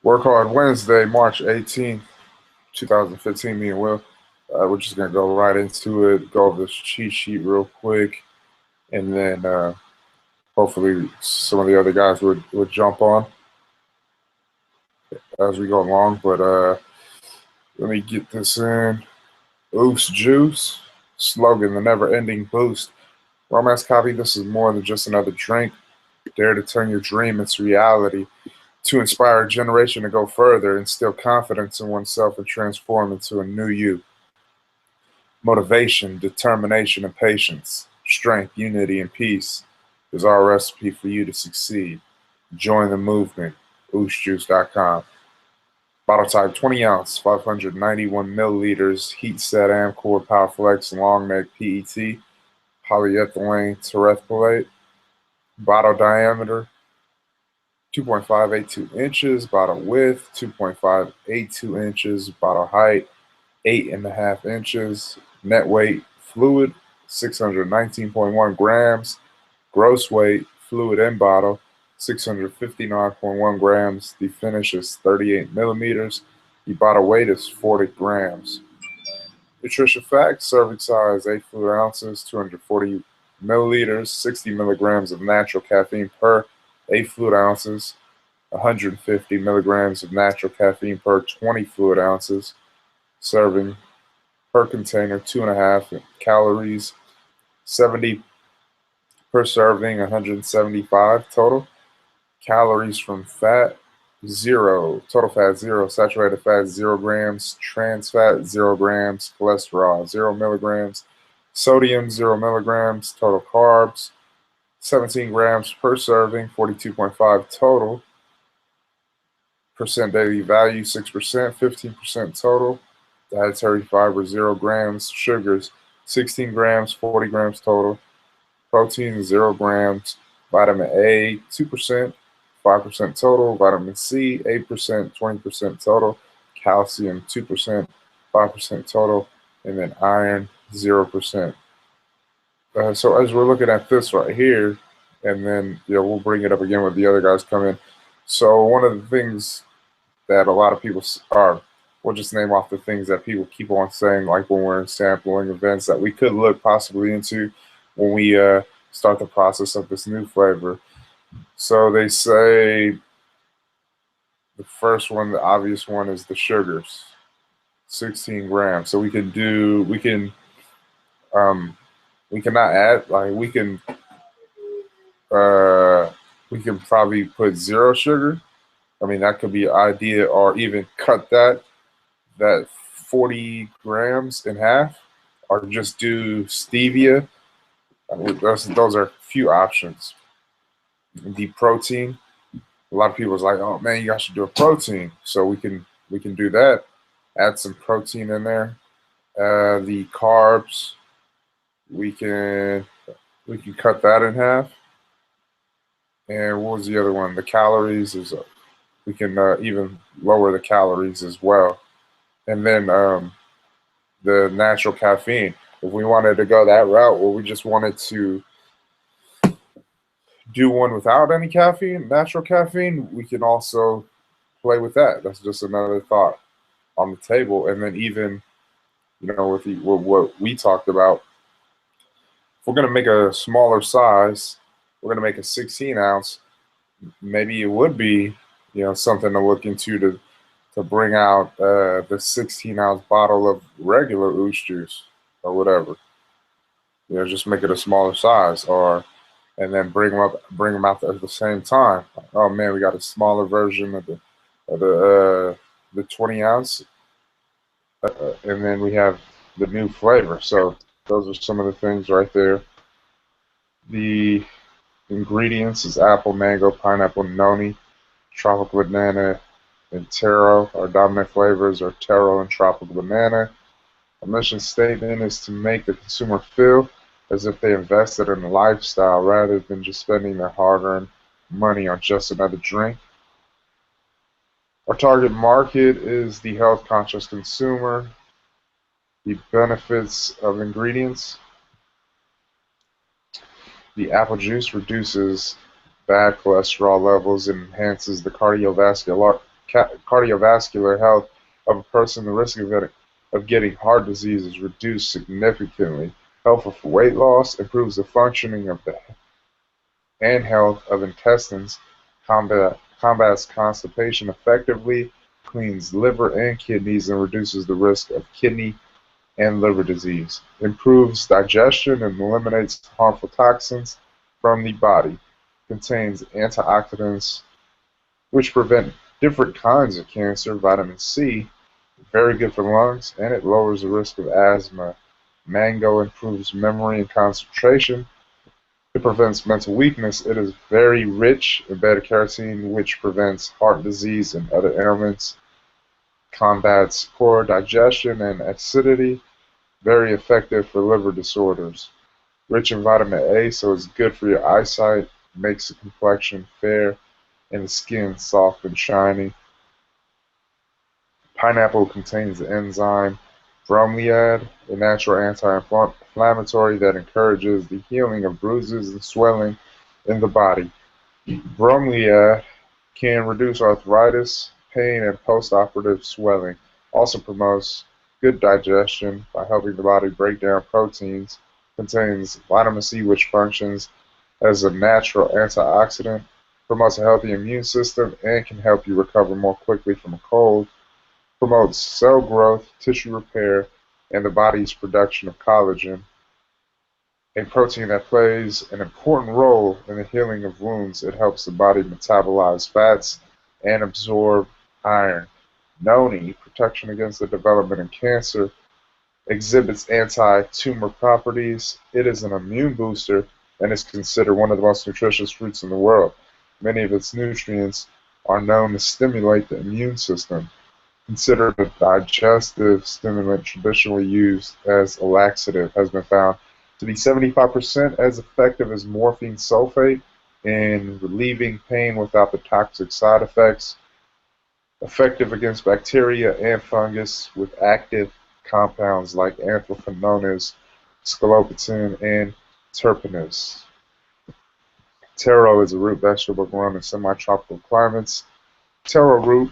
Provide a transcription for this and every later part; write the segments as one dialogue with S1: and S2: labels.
S1: Work Hard Wednesday, March 18th, 2015, me and Will. We're just going to go right into it, go over this cheat sheet real quick, and then hopefully some of the other guys would jump on as we go along. But let me get this in. Oost Juice, slogan, the never ending boost. Romance copy, this is more than just another drink. Dare to turn your dream into reality, to inspire a generation to go further, instill confidence in oneself, and transform into a new you. Motivation, determination, and patience, strength, unity, and peace is our recipe for you to succeed. Join the movement. OostJuice.com. Bottle type 20 ounce, 591 milliliters, heat set Amcor PowerFlex long neck PET, polyethylene terephthalate. Bottle diameter 2.582 inches, bottle width 2.582 inches, bottle height 8.5 inches, net weight fluid 619.1 grams, gross weight fluid and bottle 659.1 grams. The finish is 38 millimeters. The bottle weight is 40 grams. Nutrition facts: serving size 8 fluid ounces, 240 milliliters, 60 milligrams of natural caffeine per 8 fluid ounces, 150 milligrams of natural caffeine per 20 fluid ounces. Serving per container, 2.5 calories, 70 per serving, 175 total. Calories from fat, 0. Total fat, 0. Saturated fat, 0 grams. Trans fat, 0 grams. Cholesterol, 0 milligrams. Sodium, 0 milligrams. Total carbs, 17 grams per serving, 42.5 total. Percent daily value, 6%, 15% total. Dietary fiber, 0 grams. Sugars, 16 grams, 40 grams total. Protein, 0 grams. Vitamin A, 2%, 5% total. Vitamin C, 8%, 20% total. Calcium, 2%, 5% total. And then iron, 0%. So as we're looking at this right here, and then we'll bring it up again with the other guys come in. So one of the things that a lot of people are, we'll just name off the things that people keep on saying, like when we're in sampling events that we could look possibly into when we start the process of this new flavor. So they say the first one, the obvious one, is the sugars, 16 grams. So we cannot add, like we can probably put 0 sugar. I mean, that could be an idea, or even cut that 40 grams in half, or just do stevia. I mean, those are a few options. The protein, a lot of people's like, oh man, you guys should do a protein. So we can do that. Add some protein in there. The carbs, we can cut that in half. And what was the other one? The calories is we can even lower the calories as well. And then the natural caffeine. If we wanted to go that route, or we just wanted to do one without any caffeine, natural caffeine, we can also play with that. That's just another thought on the table. And then even, with what we talked about, if we're going to make a smaller size, we're going to make a 16 ounce, maybe it would be, something to look into to bring out the 16-ounce bottle of regular Oost juice or whatever. Just make it a smaller size, and then bring them out at the same time. Oh man, we got a smaller version of the 20 ounce, and then we have the new flavor. So those are some of the things right there. The ingredients is apple, mango, pineapple, noni, tropical banana, and taro. Our dominant flavors are taro and tropical banana. Our mission statement is to make the consumer feel as if they invested in a lifestyle rather than just spending their hard-earned money on just another drink. Our target market is the health-conscious consumer. The benefits of ingredients: the apple juice reduces bad cholesterol levels and enhances the cardiovascular cardiovascular health of a person. The risk of getting heart disease is reduced significantly. Helpful for weight loss, improves the functioning of the and health of intestines, combats constipation effectively, cleans liver and kidneys, and reduces the risk of kidney and liver disease, improves digestion and eliminates harmful toxins from the body, contains antioxidants which prevent different kinds of cancer, vitamin C, very good for lungs, and it lowers the risk of asthma. Mango improves memory and concentration. It prevents mental weakness. It is very rich in beta-carotene, which prevents heart disease and other ailments, combats poor digestion and acidity, very effective for liver disorders. Rich in vitamin A, so it's good for your eyesight, makes the complexion fair, and the skin soft and shiny. Pineapple contains the enzyme bromeliad, a natural anti-inflammatory that encourages the healing of bruises and swelling in the body. Bromeliad can reduce arthritis, pain, and post-operative swelling. Also promotes good digestion by helping the body break down proteins. Contains vitamin C, which functions as a natural antioxidant, promotes a healthy immune system, and can help you recover more quickly from a cold. Promotes cell growth, tissue repair, and the body's production of collagen, a protein that plays an important role in the healing of wounds. It helps the body metabolize fats and absorb iron. Noni, protection against the development of cancer, exhibits anti-tumor properties. It is an immune booster and is considered one of the most nutritious fruits in the world. Many of its nutrients are known to stimulate the immune system. Considered a digestive stimulant traditionally used as a laxative, has been found to be 75% as effective as morphine sulfate in relieving pain without the toxic side effects. Effective against bacteria and fungus with active compounds like anthraquinones, scolopectin, and terpenes. Taro is a root vegetable grown in semi-tropical climates. Taro root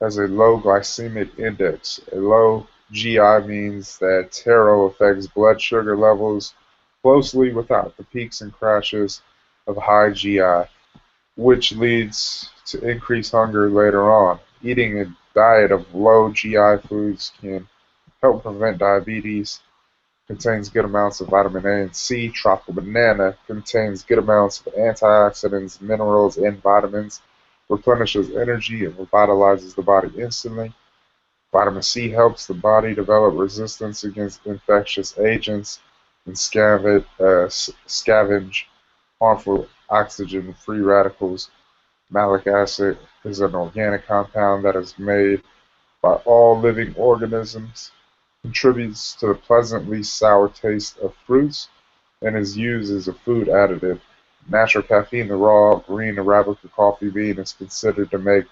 S1: has a low glycemic index. A low GI means that taro affects blood sugar levels closely without the peaks and crashes of high GI, which leads to increased hunger later on. Eating a diet of low GI foods can help prevent diabetes. Contains good amounts of vitamin A and C. Tropical banana contains good amounts of antioxidants, minerals, and vitamins. Replenishes energy and revitalizes the body instantly. Vitamin C helps the body develop resistance against infectious agents and scavenge harmful oxygen-free radicals. Malic acid is an organic compound that is made by all living organisms, contributes to the pleasantly sour taste of fruits, and is used as a food additive. Natural caffeine, the raw green Arabica coffee bean, is considered to make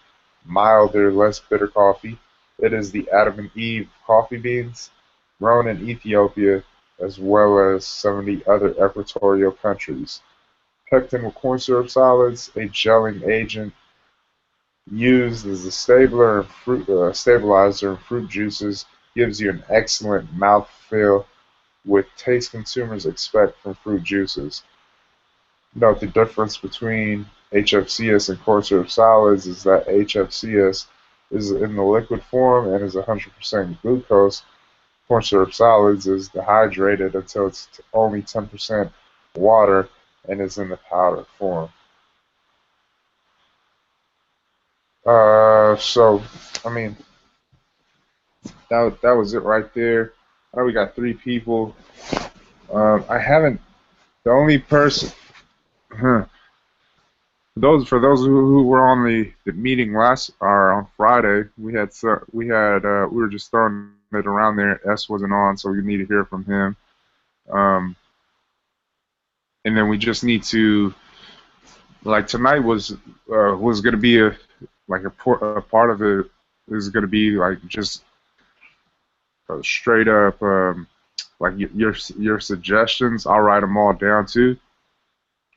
S1: milder, less bitter coffee. It is the Adam and Eve coffee beans, grown in Ethiopia as well as 70 other equatorial countries. Pectin with corn syrup solids, a gelling agent used as a stabilizer in fruit juices, gives you an excellent mouthfeel with taste consumers expect from fruit juices. Note the difference between HFCS and corn syrup solids is that HFCS is in the liquid form and is 100% glucose. Corn syrup solids is dehydrated until it's only 10% water and is in the powder form. I mean, that was it right there. I know we got 3 people. I haven't. The only person. For those who were on the meeting on Friday, we were just throwing it around there. S wasn't on, so we need to hear from him. And then we just need to, like, tonight was going to be a part of it is going to be like just straight up like your suggestions. I'll write them all down too,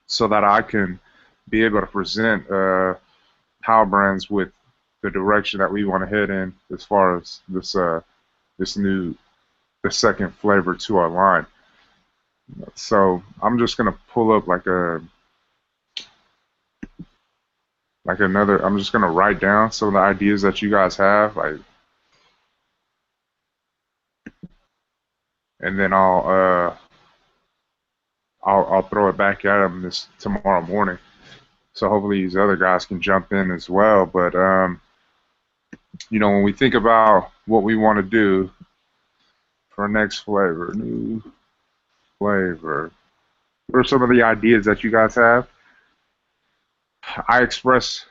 S1: so that I can be able to present Power Brands with the direction that we want to head in as far as this new the second flavor to our line. So I'm just gonna pull up like another. I'm just gonna write down some of the ideas that you guys have, like, and then I'll throw it back at them this tomorrow morning. So hopefully these other guys can jump in as well. But when we think about what we want to do for our next flavor, new flavor, what are some of the ideas that you guys have? I express,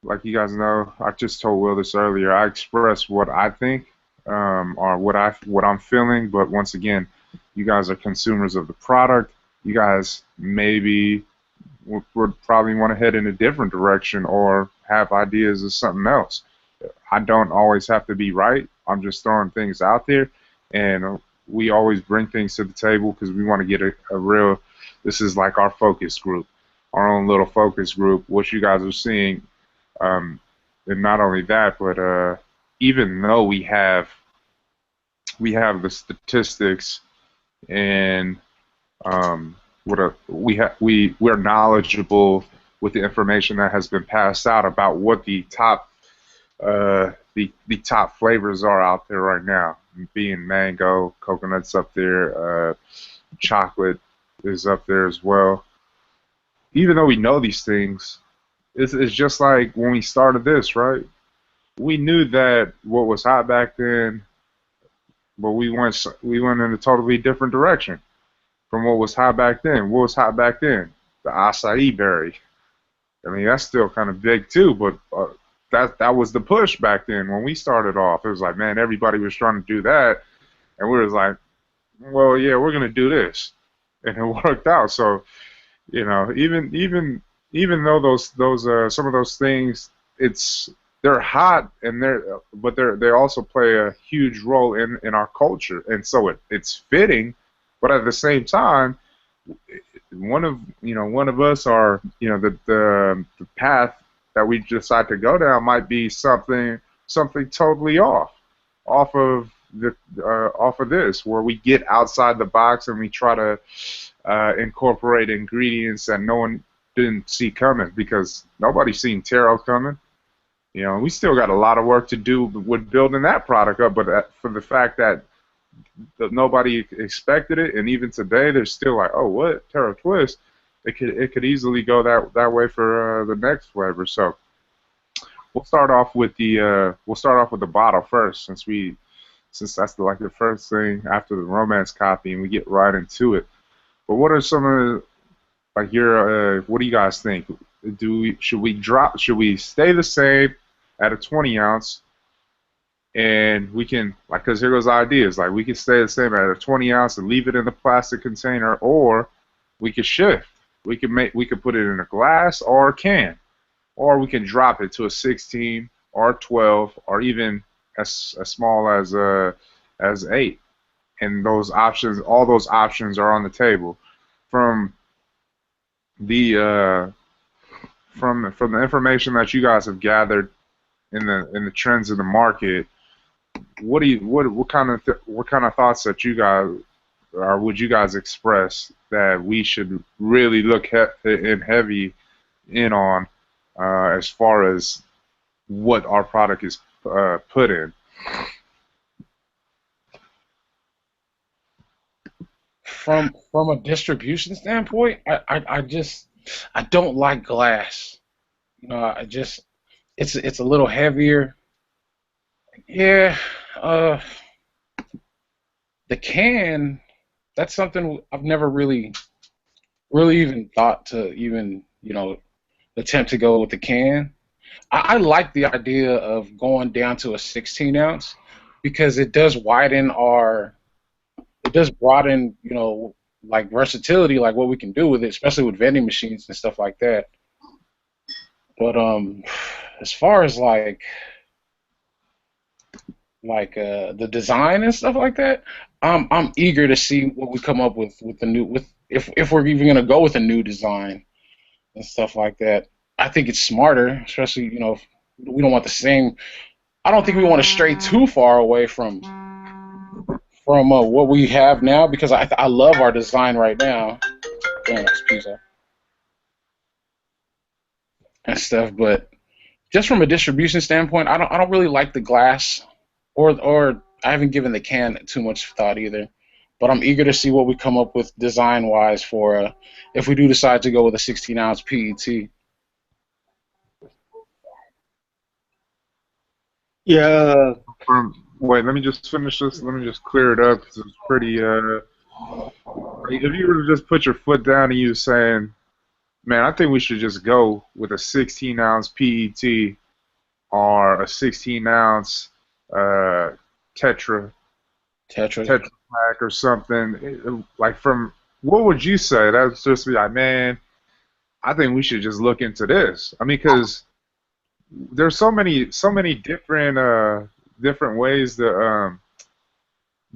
S1: like you guys know, I just told Will this earlier. I express what I think, or what I'm feeling. But once again, you guys are consumers of the product. You guys maybe would probably want to head in a different direction or have ideas of something else. I don't always have to be right. I'm just throwing things out there, and we always bring things to the table because we want to get a real. This is like our focus group, our own little focus group. What you guys are seeing, and not only that, but even though we have the statistics and we're knowledgeable with the information that has been passed out about what the top top flavors are out there right now, being mango, coconut's up there, chocolate is up there as well. Even though we know these things, it's just like when we started this, right? We knew that what was hot back then, but we went in a totally different direction from what was hot back then. What was hot back then? The acai berry. I mean, that's still kind of big too, but that was the push back then when we started off. It was like, man, everybody was trying to do that, and we was like, well, yeah, we're gonna do this, and it worked out. So, even though those some of those things, they're hot and but they also play a huge role in our culture, and so it's fitting, but at the same time, one of us are the path that we decide to go down might be something totally off of this, where we get outside the box and we try to incorporate ingredients that no one didn't see coming, because nobody's seen taro coming. We still got a lot of work to do with building that product up, but for the fact that nobody expected it, and even today they're still like, oh, what, taro twist? It could easily go that way for the next flavor. So we'll start off with the bottle first, since that's like the first thing after the romance copy, and we get right into it. But what are some of what do you guys think? Should we stay the same at a 20 ounce, and we can, because here goes ideas, like we can stay the same at a 20 ounce and leave it in the plastic container, or we could shift. We could put it in a glass or a can, or we can drop it to a 16 or 12, or even as small as 8. And all those options are on the table. From the information that you guys have gathered in the trends in the market, what kind of thoughts that you guys, or would you guys express that we should really look heavy in on as far as what our product is put in?
S2: From a distribution standpoint, I don't like glass. It's a little heavier. Yeah, the can, that's something I've never really even thought to even attempt to go with the can. I like the idea of going down to a 16 ounce because it does broaden, like versatility, like what we can do with it, especially with vending machines and stuff like that. But as far as the design and stuff like that, I'm eager to see what we come up with if we're even gonna go with a new design and stuff like that. I think it's smarter, especially We don't want the same. I don't think we want to stray too far away from what we have now because I love our design right now. Damn, excuse me, and stuff. But just from a distribution standpoint, I don't really like the glass, or I haven't given the can too much thought either. But I'm eager to see what we come up with design wise for if we do decide to go with a 16-ounce PET.
S3: Yeah.
S1: Wait, let me just finish this. Let me just clear it up 'cause it's pretty. Like, if you were to just put your foot down and you were saying, man, I think we should just go with a 16-ounce PET or a 16-ounce uh, Tetra
S2: Tetra.
S1: Tetra Pak or something. Like from what would you say? That's just be like, man, I think we should just look into this. I mean, because there's so many different ways that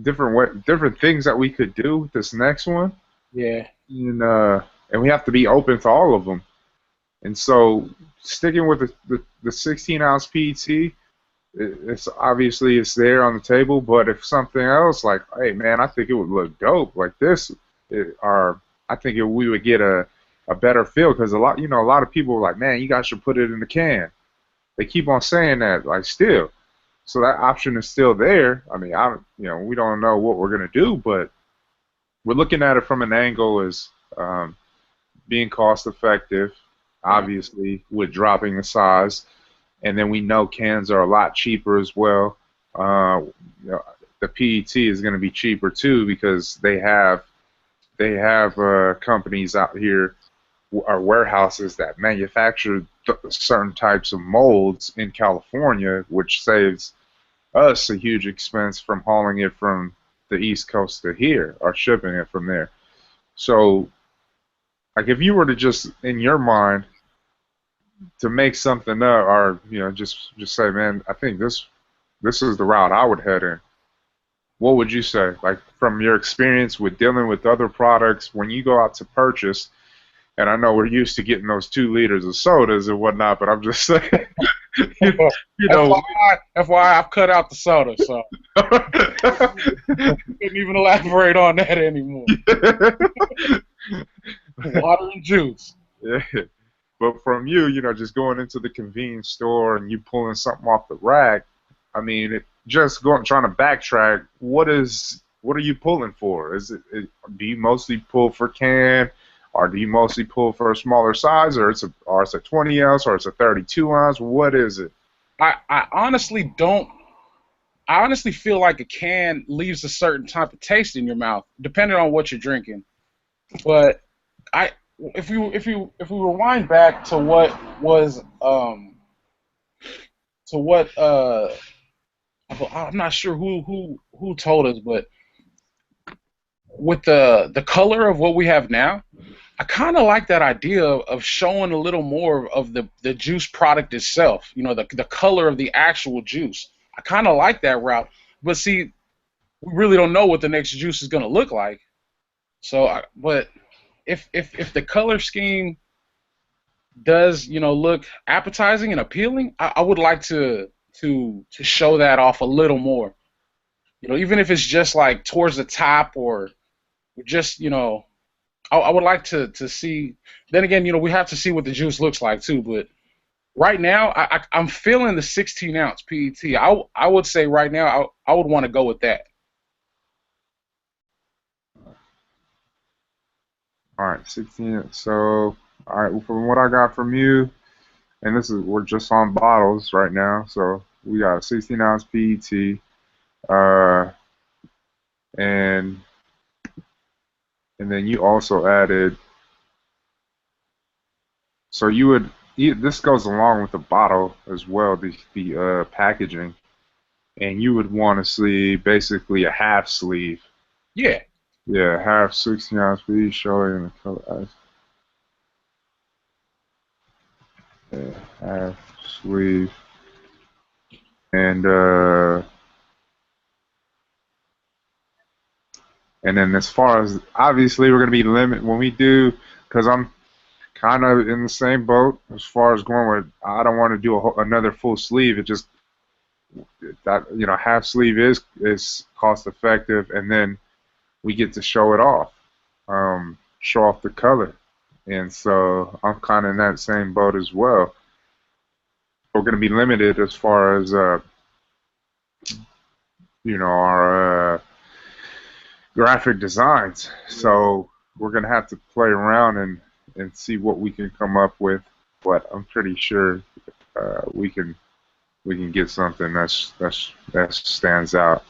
S1: different things that we could do with this next one,
S2: Yeah.
S1: and we have to be open to all of them. And so sticking with the 16-ounce PET, it's obviously it's there on the table. But if something else like, hey man, I think it would look dope like this, or I think we would get a better feel because a lot of people are like, man, you guys should put it in the can. They keep on saying that like still. So that option is still there. I mean, we don't know what we're gonna do, but we're looking at it from an angle as being cost effective, obviously with dropping the size, and then we know cans are a lot cheaper as well. The PET is going to be cheaper too because they have companies out here or warehouses that manufacture certain types of molds in California, which saves us a huge expense from hauling it from the East Coast to here or shipping it from there. So, like, if you were to just, in your mind, to make something up, or just say, man, I think this is the route I would head in. What would you say? Like from your experience with dealing with other products, when you go out to purchase, and I know we're used to getting those 2 liters of sodas and whatnot, but I'm just saying, you, you know,
S2: FYI, I've cut out the soda, so couldn't even elaborate on that anymore. Water and juice.
S1: yeah. But from you, just going into the convenience store and you pulling something off the rack, I mean, just trying to backtrack. What are you pulling for? Do you mostly pull for can, or do you mostly pull for a smaller size, or it's a 20 ounce, or it's a 32 ounce? What is it?
S2: I honestly don't. I honestly feel like a can leaves a certain type of taste in your mouth, depending on what you're drinking. But if we rewind back to what was to what I'm not sure who told us, but with the color of what we have now, I kind of like that idea of showing a little more of the juice product itself. The color of the actual juice. I kind of like that route, but see, we really don't know what the next juice is going to look like. So, but if the color scheme does look appetizing and appealing, I would like to show that off a little more. Even if it's just like towards the top or just I would like to see. Then again, we have to see what the juice looks like too. But right now, I'm feeling the 16-ounce PET. I would say right now I would want to go with that.
S1: All right, 16. So, all right, from what I got from you, and we're just on bottles right now. So we got a 16-ounce PET, and then you also added. So this goes along with the bottle as well, the packaging, and you would want to see basically a half sleeve.
S2: Yeah.
S1: Yeah, half 16-ounce PET showing the color ice. Yeah, half sleeve. And then as far as obviously we're gonna be limit when we do, because kind of in the same boat as far as going with. I don't want to do another full sleeve. It just that half sleeve is cost effective, and then we get to show it off, show off the color, and so I'm kind of in that same boat as well. We're going to be limited as far as our graphic designs, so we're going to have to play around and see what we can come up with. But I'm pretty sure we can get something that stands out.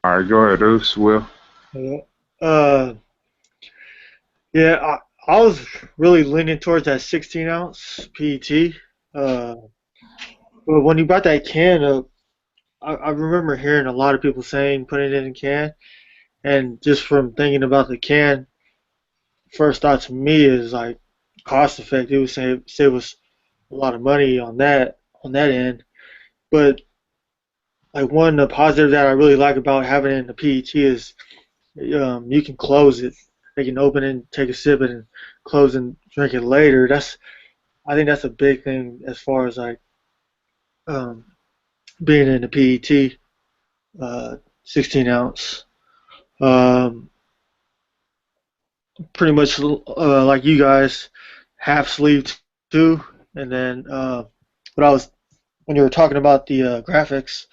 S1: All right, go ahead, Oos, Will.
S3: Yeah, I was really leaning towards that 16-ounce PET. But when you brought that can up, I remember hearing a lot of people saying putting it in a can, and just from thinking about the can, first thought to me is like cost effective. It would save us a lot of money on that end. But like one the positive that I really like about having it in the PET is you can close it. They can open it and take a sip and close and drink it later. I think that's a big thing as far as like being in the PET 16 ounce. Pretty much like you guys, half sleeve too. And then when you were talking about the graphics,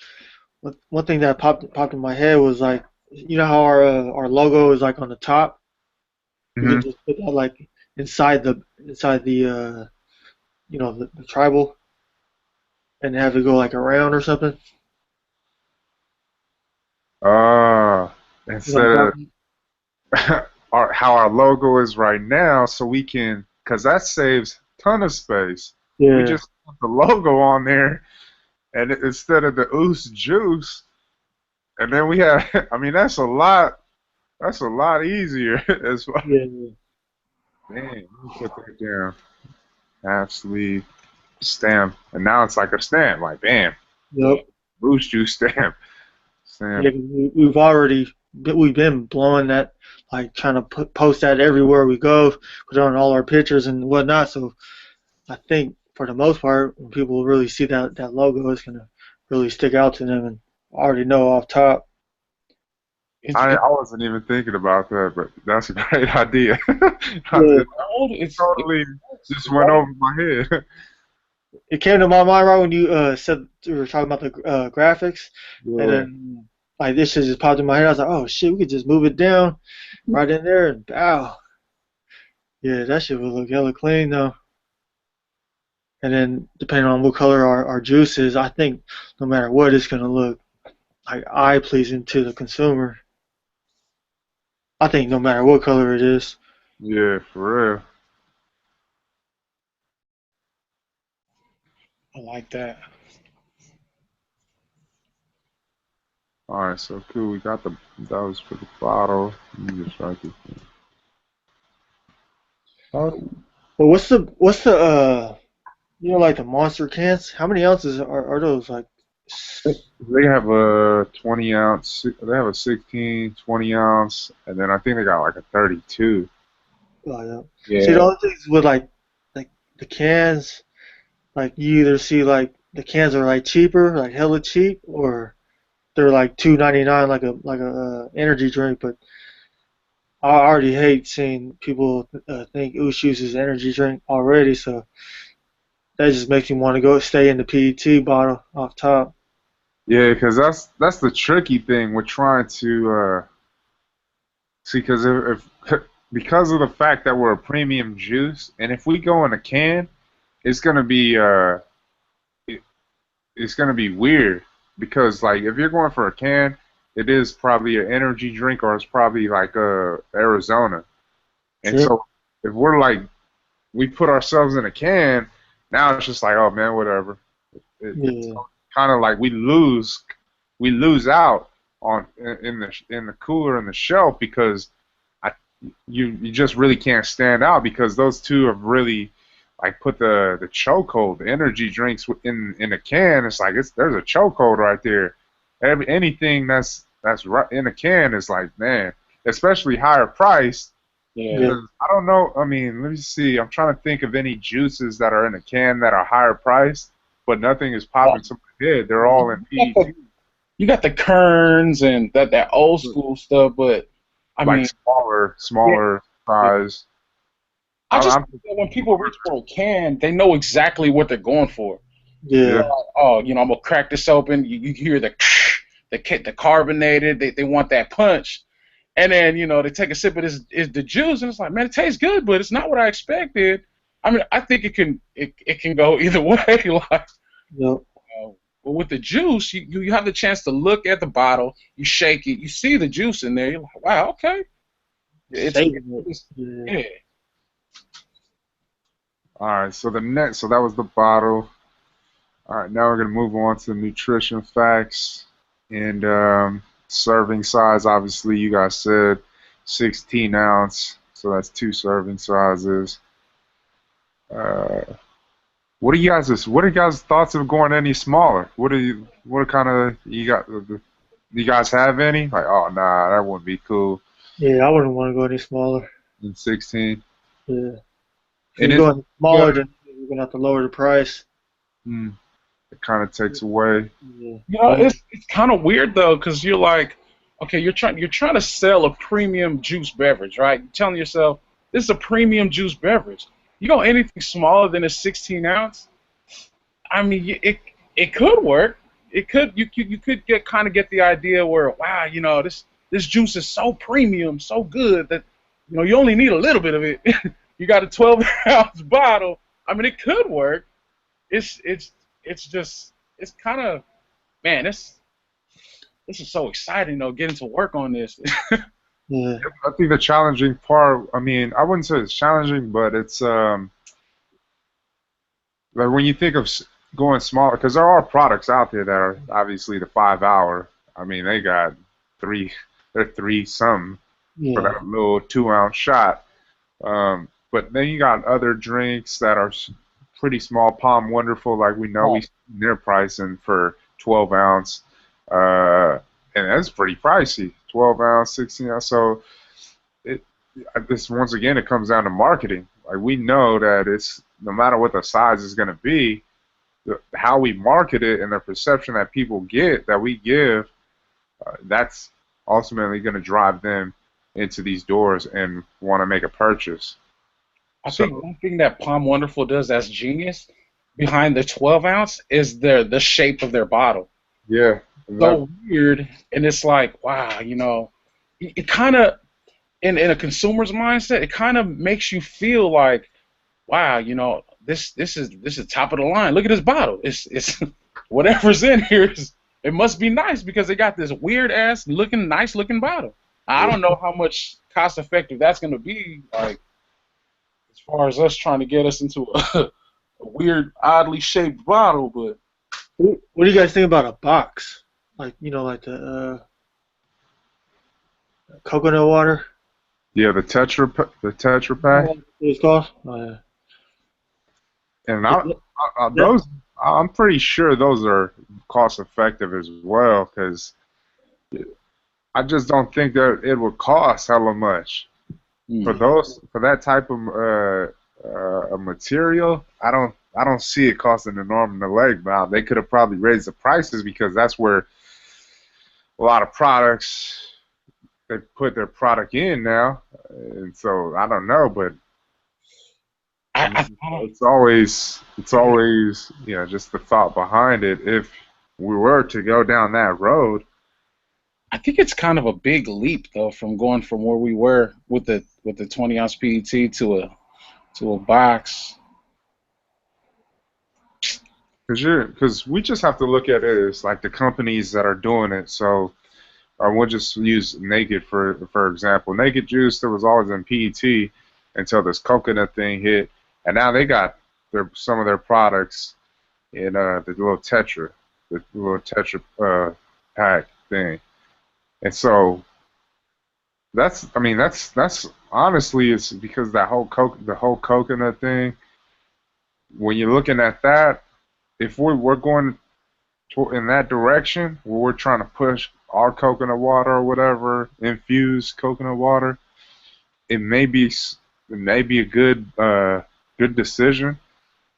S3: one thing that popped in my head was like, you know how our logo is like on the top. You can just put that like inside the the tribal, and have it go like around or something.
S1: Instead of how our logo is right now, so we can, because that saves a ton of space.
S3: Yeah.
S1: We just put the logo on there, and instead of the Oos Juice, and then we have, I mean, that's a lot easier as well.
S3: Yeah.
S1: Man, let me put that down. Half sleeve stamp, and now it's like a stamp, like bam.
S3: Yep.
S1: Oos Juice stamp.
S3: Yeah, we've been blowing that, like trying to post that everywhere we go, put it on all our pictures and whatnot. So I think for the most part, when people really see that logo, it's gonna really stick out to them and already know off top.
S1: I wasn't even thinking about that, but that's a great idea.
S2: It
S1: totally just went over my head.
S3: It came to my mind right when you said we were talking about the graphics,
S1: Yeah.
S3: and then like this shit just popped in my head. I was like, oh shit, we could just move it down right in there and bow. Yeah, that shit would look hella clean though. And then depending on what color our juice is, I think no matter what, it's gonna look like eye pleasing to the consumer. I think no matter what color it is.
S1: Yeah, for real.
S2: I like that.
S1: All right, so cool. We got that was for the bottle. Let me just write this down.
S3: Well, what's the like the monster cans? How many ounces are those? Like
S1: They have a 20 ounce. They have a 16, 20 ounce, and then I think they got like a 32.
S3: oh, yeah.
S2: Yeah.
S3: See, the other things with like the cans, like you either see like the cans are like cheaper, like hella cheap, or they're like $2.99, like a energy drink. But I already hate seeing people think Oos Juice is energy drink already, so that just makes me want to go stay in the PET bottle off top.
S1: Yeah, because that's the tricky thing. We're trying to see, because if because of the fact that we're a premium juice, and if we go in a can, it's gonna be it's gonna be weird, because like if you're going for a can, it is probably an energy drink, or it's probably like Arizona, and so if we're like we put ourselves in a can, now it's just like, oh man, whatever. It's kind of like we lose out on in the cooler and the shelf, because you just really can't stand out, because those two have really like put the chokehold. The energy drinks in a can, it's like there's a chokehold right there. Anything that's right in a can is like, man, especially higher priced,
S2: Yeah.
S3: Yeah.
S1: I don't know. I mean, let me see. I'm trying to think of any juices that are in a can that are higher priced, but nothing is popping to my head. They're all in
S2: You got
S1: PET,
S2: you got the Kerns and that old school stuff, but I
S1: like
S2: mean,
S1: smaller,
S2: yeah,
S1: smaller
S2: yeah.
S1: size.
S2: I just
S1: I'm
S2: think that when people reach for a can, they know exactly what they're going for.
S1: yeah.
S3: Yeah.
S2: Oh, you know, I'm gonna crack this open. You hear the carbonated. They want that punch, and then they take a sip of this is the juice, and it's like, man, it tastes good, but it's not what I expected. I mean, I think it can go either way. Like,
S3: Yep.
S2: but with the juice, you have the chance to look at the bottle, you shake it, you see the juice in there. You're like, wow, okay,
S3: Saving it.
S2: it's
S3: Yeah.
S2: yeah.
S1: All right. So the next, so that was the bottle. All right. Now we're gonna move on to nutrition facts and serving size. Obviously, you guys said 16 ounce, so that's two serving sizes. Uh, what are you guys' thoughts of going any smaller? What kind of you got? Do you guys have any? Like, oh nah, that wouldn't be cool
S3: Yeah, I wouldn't want to go any smaller.
S1: in 16.
S3: Yeah. If
S1: And
S3: you're
S1: it,
S3: going
S1: yeah,
S3: smaller, then you're gonna have to lower the price.
S1: mm, it kind of takes away.
S3: Yeah.
S2: It's kind of weird though, because you're like, okay, you're trying to sell a premium juice beverage, right? You're telling yourself this is a premium juice beverage. You go anything smaller than a 16 ounce, I mean, it could work. It could you could get the idea where wow, this juice is so premium, so good that you only need a little bit of it. You got a 12-ounce bottle. I mean, it could work. It's just it's kind of man, this is so exciting though, getting to work on this.
S3: Yeah.
S1: I think the challenging part. I mean, I wouldn't say it's challenging, but it's like when you think of going smaller, because there are products out there that are obviously the 5 hour. I mean, they got three, they're three some for
S3: Yeah.
S1: that little 2 ounce shot. But then you got other drinks that are pretty small. Palm Wonderful, like we know, we
S2: Right.
S1: seen their pricing for 12 ounce, uh, and that's pretty pricey. 12 ounce, 16 ounce. So it, this once again, it comes down to marketing. Like we know that it's no matter what the size is going to be, how we market it and the perception that people get that we give, that's ultimately going to drive them into these doors and want to make a purchase.
S2: I
S1: So
S2: think one thing that Palm Wonderful does that's genius behind the 12 ounce is the shape of their bottle.
S1: yeah, and that,
S2: So weird, and it's like wow, it kind of in a consumer's mindset, it kind of makes you feel like wow, this is top of the line. Look at this bottle. It's whatever's in here is it must be nice because they got this weird ass looking nice looking bottle. I don't know how much cost effective that's gonna be, like as far as us trying to get us into a weird, oddly shaped bottle, but
S3: What do you guys think about a box? Like like the coconut water.
S1: yeah, the Tetra Pak,
S3: What it's called? Oh, yeah.
S1: and
S3: That,
S1: those I'm pretty sure those are cost effective as well because I just don't think that it would cost hella much for
S2: mm,
S1: those for that type of material. I don't see it costing an arm and a leg. Now they could have probably raised the prices because that's where a lot of products they put their product in now, and so I don't know, but I
S2: I,
S1: mean,
S2: I don't.
S1: it's always just the thought behind it. If we were to go down that road,
S2: I think it's kind of a big leap though from going from where we were with the 20-ounce PET to a box.
S1: because we just have to look at it as like the companies that are doing it. So we'll just use Naked for example. Naked Juice, there was always in PET until this coconut thing hit, and now they got some of their products in the little Tetra pack thing. And so I mean that's honestly it's because the whole coconut thing. When you're looking at that, if we're going in that direction where we're trying to push our coconut water or whatever infused coconut water, it may be a good decision.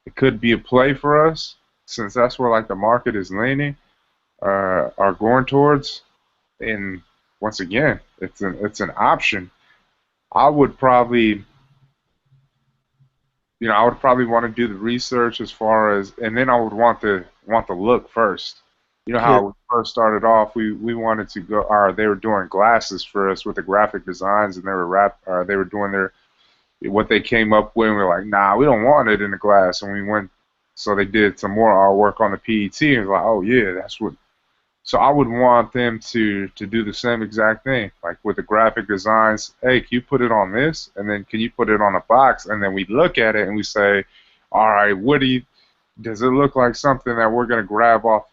S1: It could be a play for us since that's where like the market is leaning are going towards. And once again, it's an option. I would probably I would probably want to do the research as far as, and then I would want the look first. You know
S3: Yeah.
S1: how we first started off, we wanted to go, or they were doing glasses for us with the graphic designs, and they were doing their what they came up with, and we were like, nah, we don't want it in the glass, and we went, so they did some more artwork on the PET, and was like, oh yeah, that's what. So I would want them to do the same exact thing, like with the graphic designs. Hey, can you put it on this, and then can you put it on a box, and then we look at it and we say, all right, does it look like something that we're gonna grab off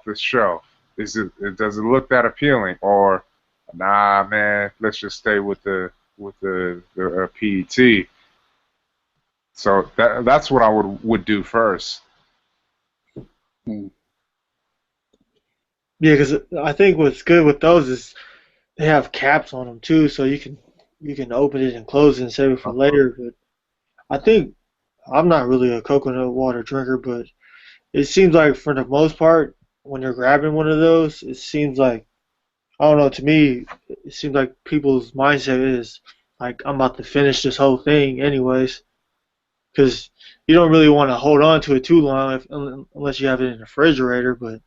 S1: the shelf? Does it look that appealing, or nah, man, let's just stay with the PET. So that's what I would do first.
S2: Hmm.
S3: Yeah, because I think what's good with those is they have caps on them too, so you can open it and close it and save it for later. But I think I'm not really a coconut water drinker, but it seems like for the most part, when you're grabbing one of those, it seems like I don't know. To me, it seems like people's mindset is like I'm about to finish this whole thing anyways, because you don't really want to hold on to it too long unless you have it in the refrigerator. But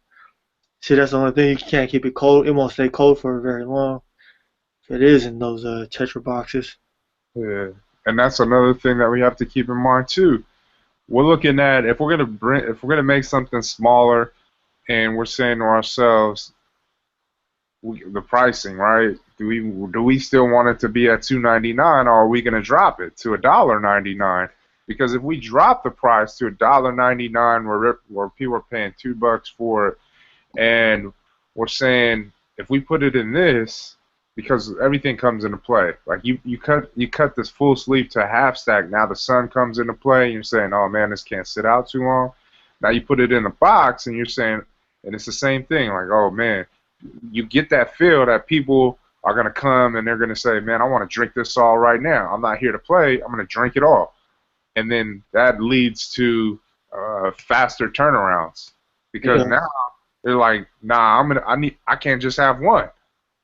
S3: see, that's the only thing, you can't keep it cold. It won't stay cold for very long. If it is in those Tetra boxes.
S1: Yeah, and that's another thing that we have to keep in mind too. We're looking at if we're gonna make something smaller, and we're saying to ourselves, the pricing, right? Do we still want it to be at $2.99, or are we gonna drop it to $1.99? Because if we drop the price to $1.99, where people are paying $2 for it, and we're saying if we put it in this, because everything comes into play. Like you cut this full sleeve to a half stack. Now the sun comes into play, and you're saying, oh man, this can't sit out too long. Now you put it in a box, and you're saying, and it's the same thing. Like, oh man, you get that feel that people are gonna come and they're gonna say, man, I want to drink this all right now. I'm not here to play. I'm gonna drink it all, and then that leads to faster turnarounds because
S3: Yeah.
S1: now they're like, nah, I can't just have one.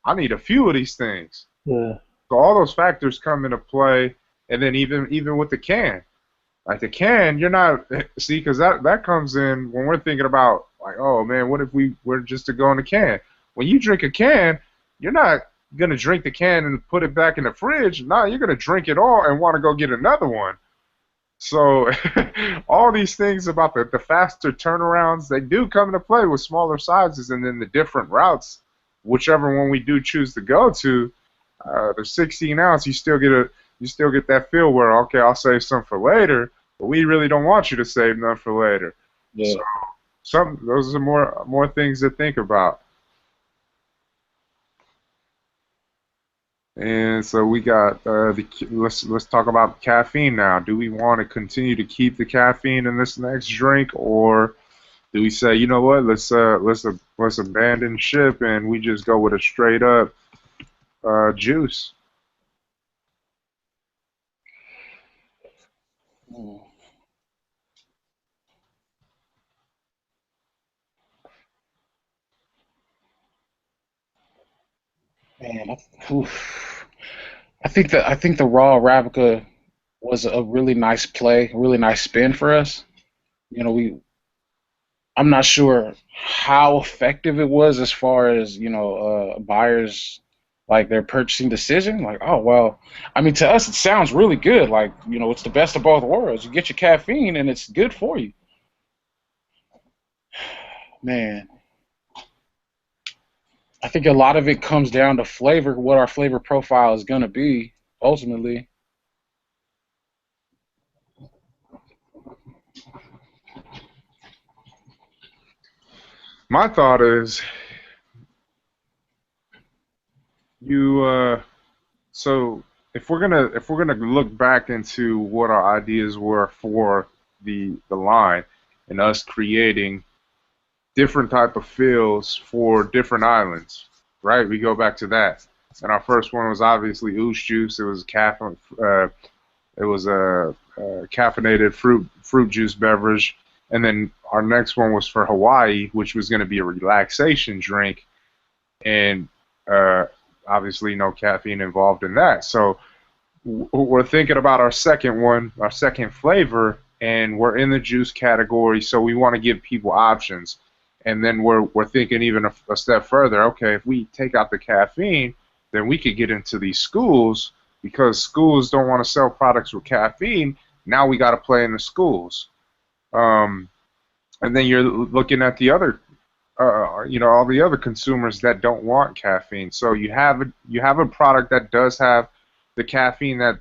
S1: I need a few of these things.
S3: Yeah.
S1: So all those factors come into play, and then even with the can, like the can, you're not see because that comes in when we're thinking about like, oh man, what if we were just to go in the can? When you drink a can, you're not gonna drink the can and put it back in the fridge. No, you're gonna drink it all and want to go get another one. So all these things about the faster turnarounds, they do come into play with smaller sizes, and then the different routes, whichever one we do choose to go to, the 16 ounce, you still get that feel where okay, I'll save some for later, but we really don't want you to save none for later.
S2: Yeah.
S1: So those are more things to think about. And so we got let's talk about caffeine now. Do we want to continue to keep the caffeine in this next drink, or do we say, you know what, let's abandon ship and we just go with a straight up juice?
S2: Hmm. Man, oof. I think the raw Arabica was a really nice play, a really nice spin for us. You know, I'm not sure how effective it was as far as buyers like their purchasing decision. Like, oh well, I mean to us it sounds really good. Like it's the best of both worlds. You get your caffeine and it's good for you. Man, I think a lot of it comes down to flavor, what our flavor profile is gonna be ultimately.
S1: My thought is you so if we're gonna look back into what our ideas were for the line and us creating different type of feels for different islands, right? We go back to that. And our first one was obviously Oosh Juice. It was a caffeinated fruit juice beverage. And then our next one was for Hawaii, which was going to be a relaxation drink, and uh, obviously no caffeine involved in that. So we're thinking about our second one, our second flavor, and we're in the juice category, so we want to give people options. And then we're thinking even a step further. Okay, if we take out the caffeine, then we could get into these schools because schools don't want to sell products with caffeine. Now we got to play in the schools. Um, and then you're looking at the other, all the other consumers that don't want caffeine. So you have a product that does have the caffeine that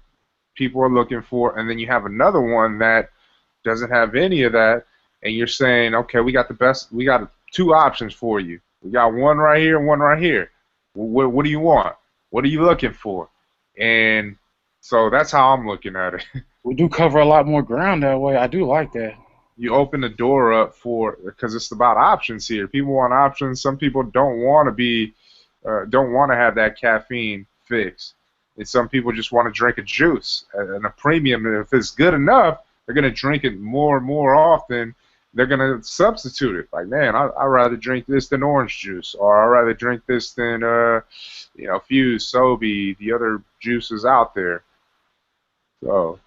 S1: people are looking for, and then you have another one that doesn't have any of that, and you're saying, okay, we got two options for you. We got one right here and one right here. What do you want? What are you looking for? And so that's how I'm looking at it.
S2: We do cover a lot more ground that way. I do like that.
S1: You open the door up because it's about options here. People want options. Some people don't want to have that caffeine fix. And some people just want to drink a juice and a premium. And if it's good enough, they're going to drink it more and more often. They're going to substitute it. Like, man, I'd rather drink this than orange juice, or I'd rather drink this than, Fuse, Sobe, the other juices out there. So.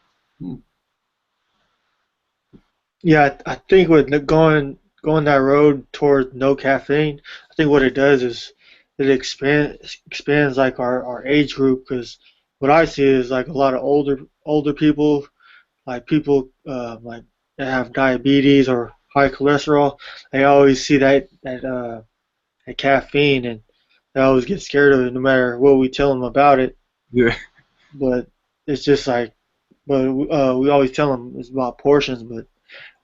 S3: Yeah, I think with going that road toward no caffeine, I think what it does is it expands like our age group, because what I see is like a lot of older people, like people like that have diabetes or high cholesterol. They always see that caffeine, and they always get scared of it no matter what we tell them about it.
S1: Yeah.
S3: But it's just like, but we always tell them it's about portions. But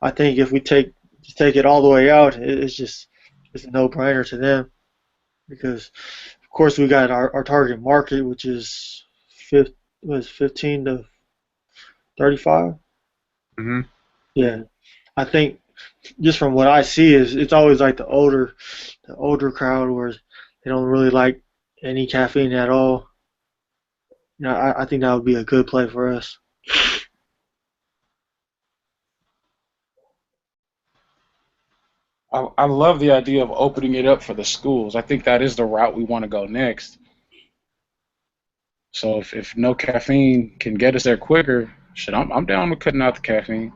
S3: I think if we take it all the way out, it's a no-brainer to them, because of course we got our target market, which is 15 to 35.
S1: Hmm.
S3: Yeah, I think just from what I see is it's always like the older crowd where they don't really like any caffeine at all. You know, I think that would be a good play for us.
S2: I love the idea of opening it up for the schools. I think that is the route we want to go next. So if no caffeine can get us there quicker, shit, I'm down with cutting out the caffeine.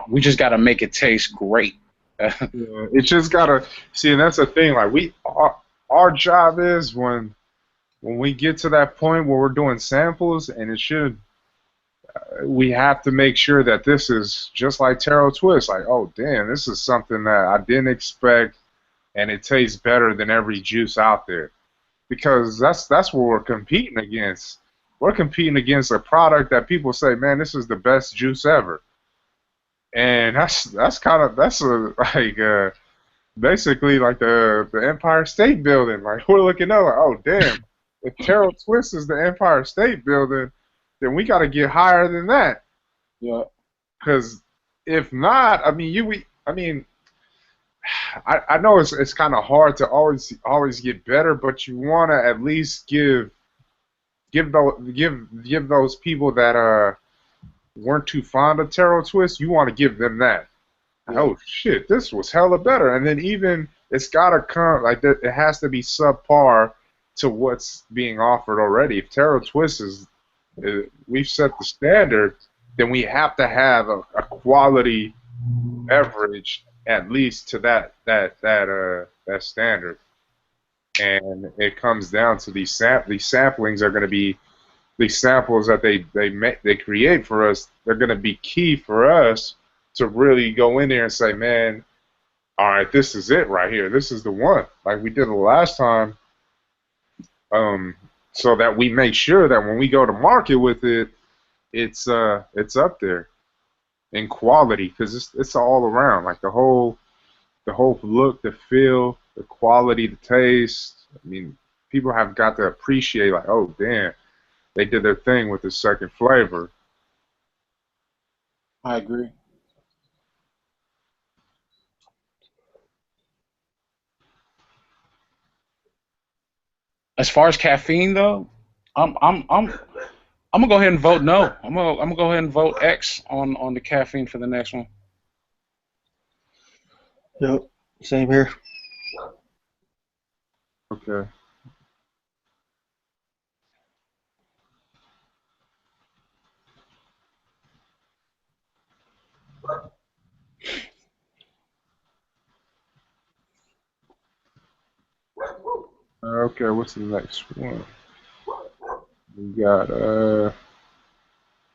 S2: We just got to make it taste great.
S1: Yeah, it just gotta see, and that's the thing. Like our job is when we get to that point where we're doing samples, and we have to make sure that this is just like Taro Twist. Like, oh damn, this is something that I didn't expect, and it tastes better than every juice out there. Because that's what we're competing against. We're competing against a product that people say, man, this is the best juice ever, and that's like basically like the Empire State Building. Like we're looking up, like, oh damn, if Taro Twist is the Empire State Building, then we got to get higher than that.
S2: Yeah.
S1: Because if not, I mean, I know it's kind of hard to always get better, but you want to at least give those people that weren't too fond of Taro Twist, you want to give them that.
S2: Yeah.
S1: Oh shit, this was hella better. And then even it's gotta come like that. It has to be subpar to what's being offered already. If Taro Twist we've set the standard, then we have to have a quality beverage at least to that standard. And it comes down to these samplings are going to be these samples that they create for us. They're going to be key for us to really go in there and say, man, all right, this is it right here. This is the one, like we did the last time, so that we make sure that when we go to market with it, it's up there in quality, because it's all around, like the whole look, the feel, the quality, the taste. I mean, people have got to appreciate, like, oh damn, they did their thing with the second flavor.
S2: I agree. As far as caffeine though, I'm gonna go ahead and vote no. I'm gonna go ahead and vote X on the caffeine for the next one.
S3: Yep, same here.
S1: Okay. Okay, what's the next one? We got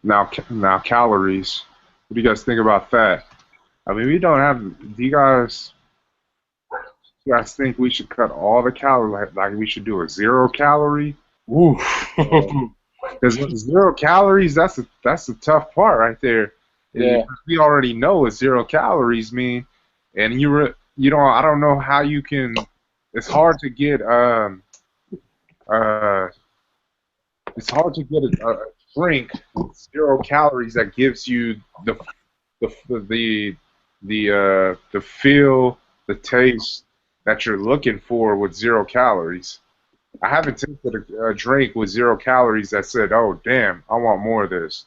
S1: now calories. What do you guys think about that? I mean, we don't have. Do you guys think we should cut all the calories? Like we should do a 0 calorie?
S2: Ooh.
S1: Because 0 calories, that's the tough part right there.
S2: Yeah.
S1: We already know what 0 calories mean, and I don't know how you can. It's hard to get it's hard to get a drink with 0 calories that gives you the feel, the taste that you're looking for with 0 calories. I haven't tasted a drink with 0 calories that said, "Oh, damn, I want more of this."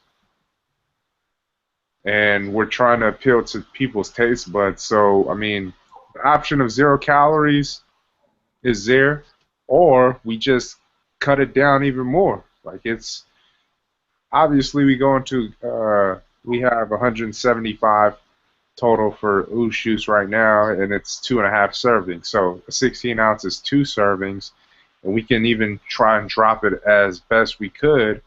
S1: And we're trying to appeal to people's taste buds. So, I mean, the option of 0 calories is there, or we just cut it down even more. Like it's obviously we have 175 total for Oosh Juice right now, and it's 2.5 servings. So 16 ounce is 2 servings, and we can even try and drop it as best we could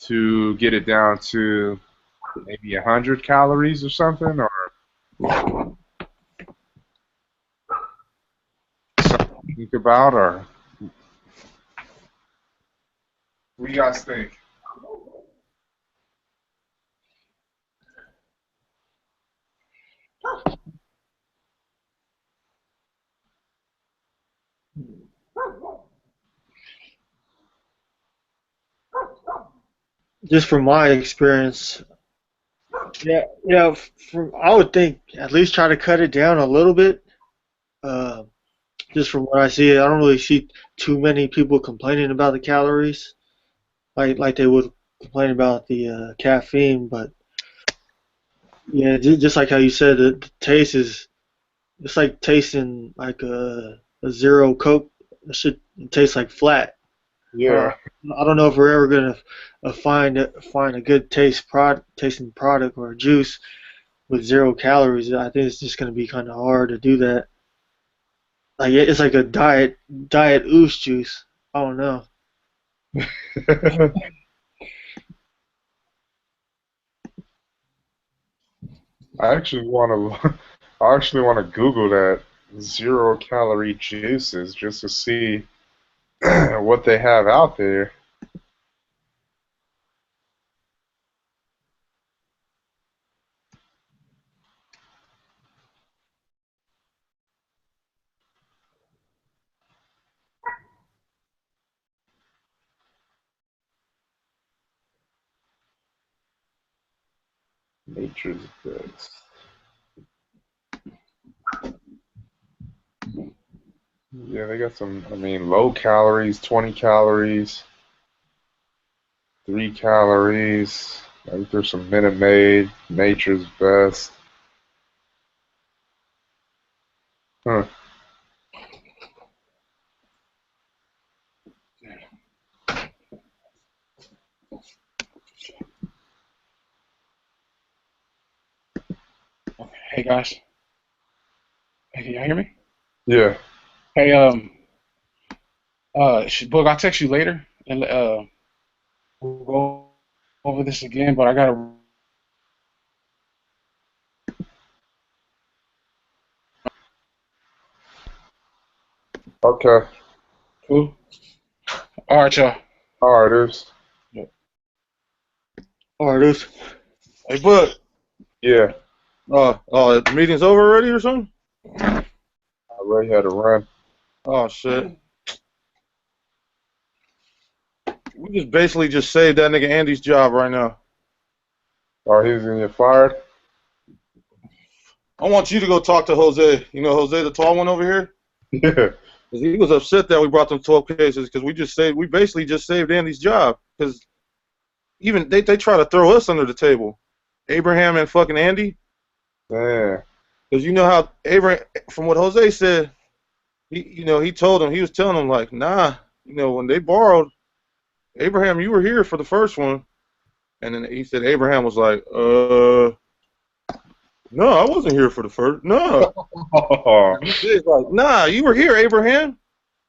S1: to get it down to maybe 100 calories or something, or something to think about, or what do you guys think?
S3: Just from my experience, yeah, I would think at least try to cut it down a little bit. Uh, just from what I see, I don't really see too many people complaining about the calories, like they would complain about the caffeine. But yeah, just like how you said, the taste is it's like tasting like a zero Coke. It should taste like flat.
S1: Yeah.
S3: I don't know if we're ever gonna find a good tasting product or juice with 0 calories. I think it's just gonna be kind of hard to do that. Like it's like a diet ooze juice. I don't know.
S1: I actually want to. I actually want to Google that 0 calorie juices just to see what they have out there. Nature's Best. Yeah, they got some. I mean, low calories, 20 calories, 3 calories. I think there's some Minute Maid, Nature's Best. Huh.
S2: Hey guys. Hey, can y'all hear me?
S1: Yeah.
S2: Hey, Boog, I'll text you later, and we'll go over this again. But I gotta.
S1: Okay.
S2: Cool. All right, y'all.
S1: All right, dudes.
S3: Or this.
S4: Hey, bud.
S1: Yeah.
S4: The meeting's over already or something?
S1: I already had to run.
S4: Oh, shit. We just basically just saved that nigga Andy's job right now.
S1: Oh, he's gonna get fired?
S4: I want you to go talk to Jose. You know Jose, the tall one over here?
S1: Yeah.
S4: 'Cause he was upset that we brought them 12 cases because we basically just saved Andy's job. Because even they try to throw us under the table, Abraham and fucking Andy.
S1: Yeah.
S4: Because you know how Abraham, from what Jose said, he told him, he was telling him like, nah, when they borrowed, Abraham, you were here for the first one, and then he said Abraham was like, no, I wasn't here for the first. No. He's like, nah, you were here, Abraham.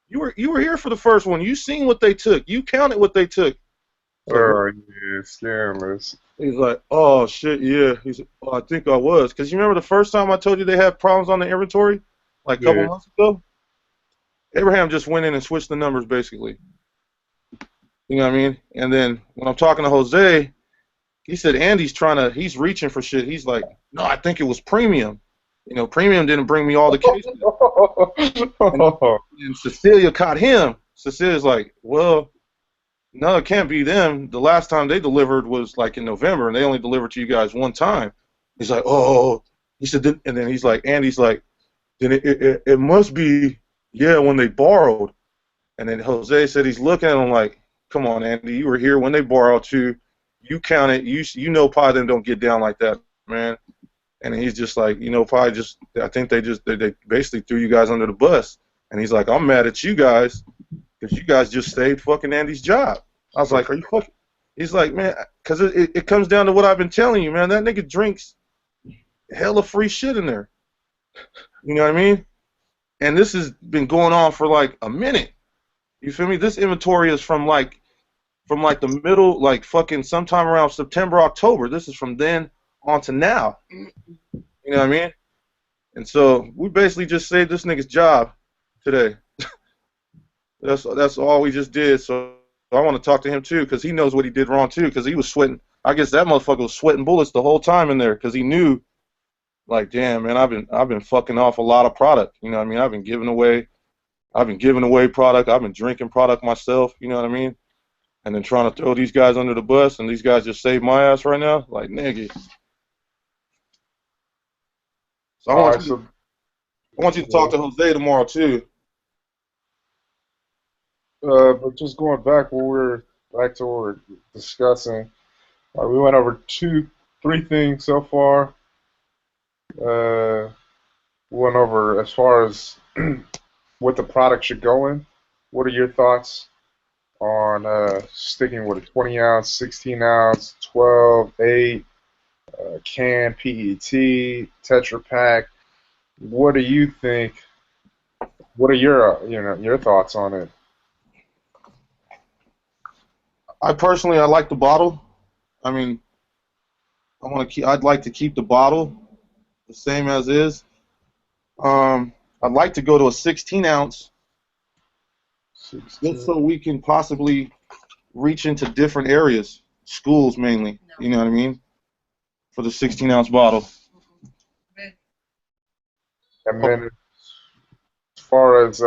S4: You were here for the first one. You seen what they took. You counted what they took.
S1: Oh, yeah, scandalous.
S4: He's like, oh shit, yeah. He said, oh, I think I was, because you remember the first time I told you they had problems on the inventory, like a couple months ago. Abraham just went in and switched the numbers basically. You know what I mean? And then when I'm talking to Jose, he said Andy's he's reaching for shit. He's like, no, I think it was premium. Premium didn't bring me all the cases. And Cecilia caught him. Cecilia's like, well, no, it can't be them. The last time they delivered was like in November, and they only delivered to you guys one time. He's like, oh. He said, and then he's like, Andy's like, then it must be, yeah, when they borrowed. And then Jose said he's looking at him like, come on, Andy, you were here when they borrowed too. You count it. You know, probably them don't get down like that, man. And he's just like, probably just, I think they basically threw you guys under the bus. And he's like, I'm mad at you guys because you guys just saved fucking Andy's job. I was like, are you fucking? He's like, man, because it comes down to what I've been telling you, man. That nigga drinks hella free shit in there. You know what I mean? And this has been going on for like a minute. You feel me? This inventory is from the middle, like fucking sometime around September, October. This is from then on to now. You know what I mean? And so we basically just saved this nigga's job today. That's all we just did. So I want to talk to him too, because he knows what he did wrong too, because he was sweating. I guess that motherfucker was sweating bullets the whole time in there, because he knew, like, damn, man, I've been fucking off a lot of product. You know what I mean? I've been giving away product. I've been drinking product myself. You know what I mean? And then trying to throw these guys under the bus, and these guys just saved my ass right now. Like, nigga. So I want you to talk to Jose tomorrow too.
S1: But just going back to what we're discussing, we went over 3 things so far. We went over as far as what the product should go in. What are your thoughts on sticking with a 20 ounce, 16 ounce, 12, 8, can, PET, Tetra Pak? What do you think? What are your thoughts on it?
S4: I personally, I like the bottle. I mean, I'd like to keep the bottle the same as is. I'd like to go to a 16 ounce, 16. Just so we can possibly reach into different areas, schools mainly. No. You know what I mean? For the 16 ounce bottle.
S1: And then, as far as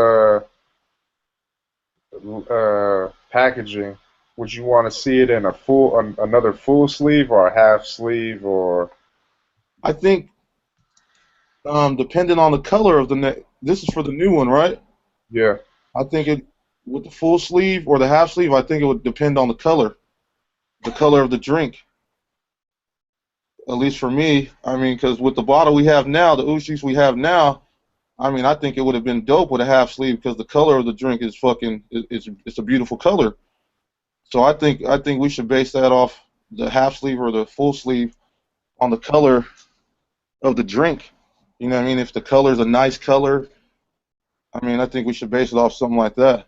S1: packaging, would you want to see it in another full sleeve or a half sleeve, or?
S4: I think, depending on the color of the neck. This is for the new one, right?
S1: Yeah.
S4: I think with the full sleeve or the half sleeve, I think it would depend on the color of the drink. At least for me, I mean, because with the bottle we have now, the Ushis we have now, I mean, I think it would have been dope with a half sleeve because the color of the drink is it's a beautiful color. So I think we should base that off the half sleeve or the full sleeve on the color of the drink. You know what I mean? If the color is a nice color, I mean, I think we should base it off something like that.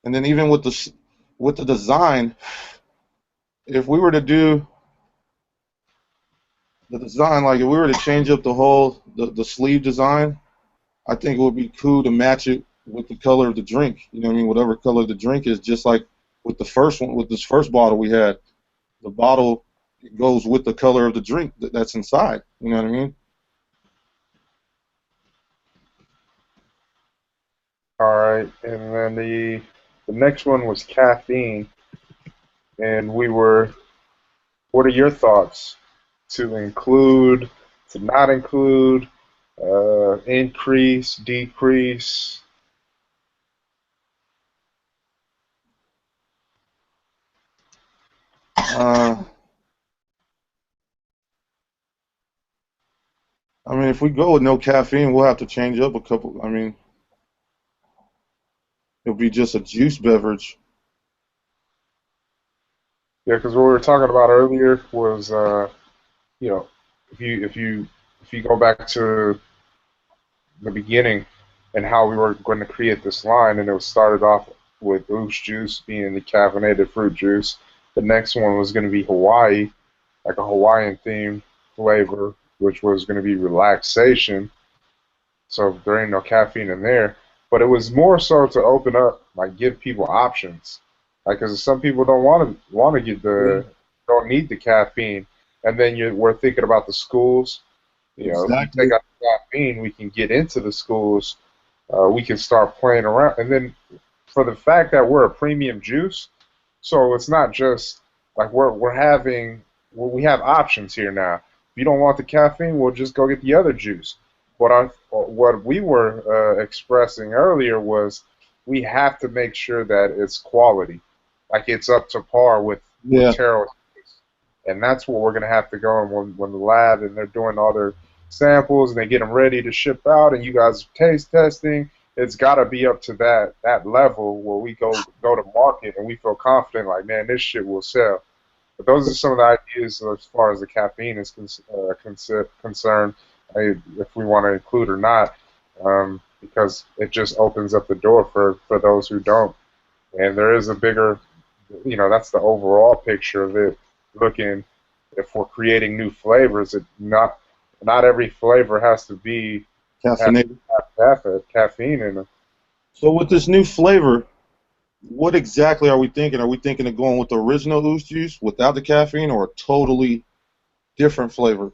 S4: And then even with the design, if we were to do the design, like if we were to change up the sleeve design, I think it would be cool to match it with the color of the drink. You know what I mean? Whatever color the drink is, just like with the first one, with this first bottle we had, the bottle goes with the color of the drink that's inside. You know what I mean?
S1: All right, and then the next one was caffeine, and what are your thoughts to include to not include, increase, decrease.
S4: I mean, if we go with no caffeine, we'll have to change up a couple. I mean, it'll be just a juice beverage.
S1: Yeah, because what we were talking about earlier was, you know, if you go back to the beginning and how we were going to create this line, and it was started off with Oosh Juice being the caffeinated fruit juice. The next one was going to be Hawaii, like a Hawaiian themed flavor, which was going to be relaxation. So there ain't no caffeine in there. But it was more so to open up, like give people options, like because some people don't want to get
S4: Yeah,
S1: don't need the caffeine, and then we're thinking about the schools. If we take
S4: exactly.
S1: out the caffeine, we can get into the schools. We can start playing around, and then for the fact that we're a premium juice, so it's not just like we're having we have options here now. If you don't want the caffeine, we'll just go get the other juice. What we were expressing earlier was we have to make sure that it's quality, like it's up to par with
S4: Yeah.
S1: Terra, and that's what we're gonna have to go when the lab and they're doing all their samples and they get them ready to ship out, and you guys are taste testing. It's got to be up to that level where we go to market and we feel confident, like man, this shit will sell. But those are some of the ideas as far as the caffeine is concerned, if we want to include or not, because it just opens up the door for those who don't. And there is a bigger, that's the overall picture of it. Looking, if we're creating new flavors, not every flavor has to have
S4: Caffeinated.
S1: caffeine in it.
S4: So with this new flavor, what exactly are we thinking? Are we thinking of going with the original loose juice without the caffeine, or a totally different flavor?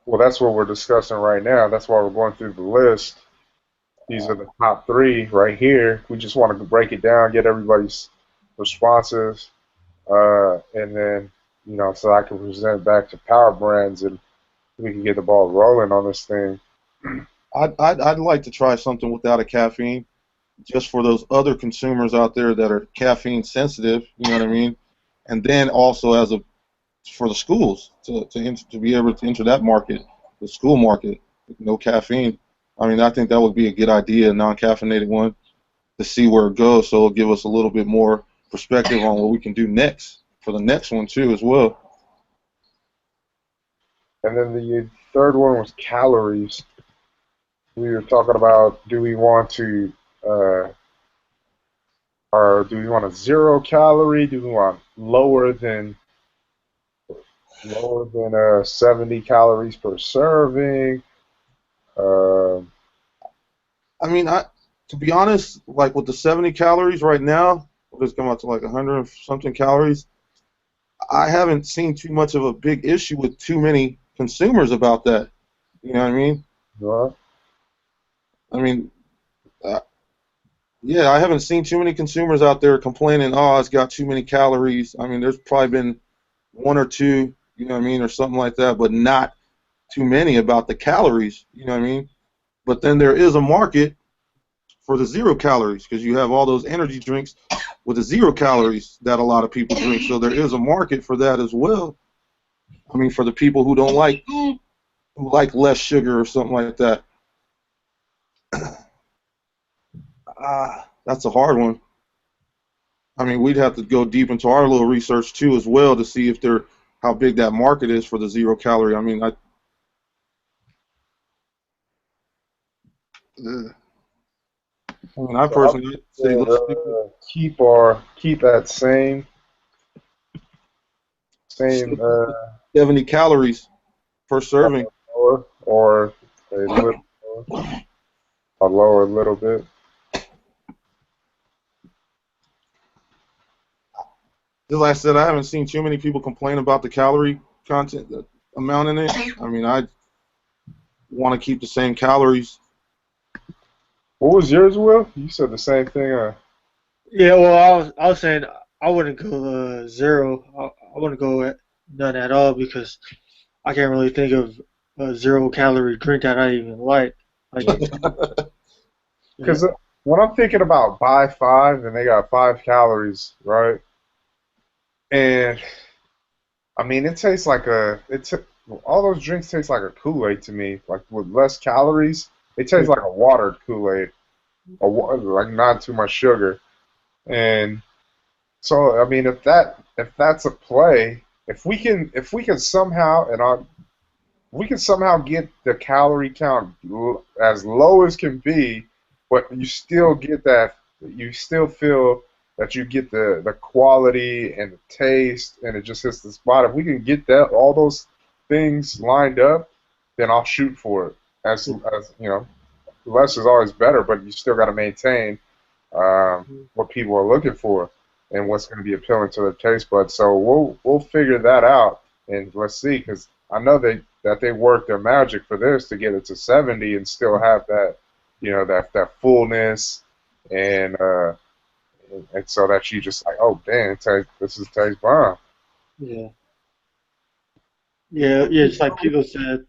S1: Well, that's what we're discussing right now. That's why we're going through the list. These are the top three right here. We just want to break it down, get everybody's responses, and then so I can present back to Power Brands and we can get the ball rolling on this thing.
S4: I'd like to try something without a caffeine, just for those other consumers out there that are caffeine sensitive. You know what I mean? And then also for the schools to be able to enter that market, the school market, with no caffeine. I mean, I think that would be a good idea, a non-caffeinated one, to see where it goes. So it'll give us a little bit more perspective on what we can do next for the next one too, as well.
S1: And then the third one was calories. We were talking about uh, do we want a 0 calorie? Do we want lower than 70 calories per serving? Uh,
S4: I mean, to be honest, like with the 70 calories right now, it's come out to like 100 and something calories. I haven't seen too much of a big issue with too many consumers about that. You know what I mean?
S1: right.
S4: I mean, uh, yeah, I haven't seen too many consumers out there complaining, oh, it's got too many calories. I mean, there's probably been one or two, you know what I mean, or something like that, but not too many about the calories, you know what I mean? But then there is a market for the 0 calories, because you have all those energy drinks with the 0 calories that a lot of people drink. So there is a market for that as well. I mean, for the people who like less sugar or something like that. That's a hard one. I mean, we'd have to go deep into our little research too as well to see if how big that market is for the 0 calorie. I mean, I
S1: So I
S4: personally would say
S1: would
S4: let's stick with
S1: keep that same
S4: stick with 70 calories per serving.
S1: lower or a little lower, or lower a little bit.
S4: Just like I said, I haven't seen too many people complain about the calorie content, the amount in it. I mean, I want to keep the same calories.
S1: What was yours, Will? You said the same thing.
S3: Yeah, well, I was saying I wouldn't go zero. I wouldn't go at none at all because I can't really think of a 0-calorie drink that I even like. Like,
S1: Because when I'm thinking about buy five and they got 5 calories, right? And I mean, it tastes like all those drinks taste like a Kool-Aid to me, like with less calories. They taste like a watered Kool-Aid, like not too much sugar. And so, I mean, if that's a play, if we can somehow we can somehow get the calorie count as low as can be, but you still get that, you still feel that you get the quality and the taste, and it just hits the spot. If we can get that all those things lined up, then I'll shoot for it. As you know, less is always better, but you still got to maintain what people are looking for and what's going to be appealing to their taste buds. So we'll figure that out, and let's see, because I know that they work their magic for this to get it to 70 and still have that, that fullness and so that you just like, oh damn, this tastes bomb.
S3: yeah, yeah. It's like people said,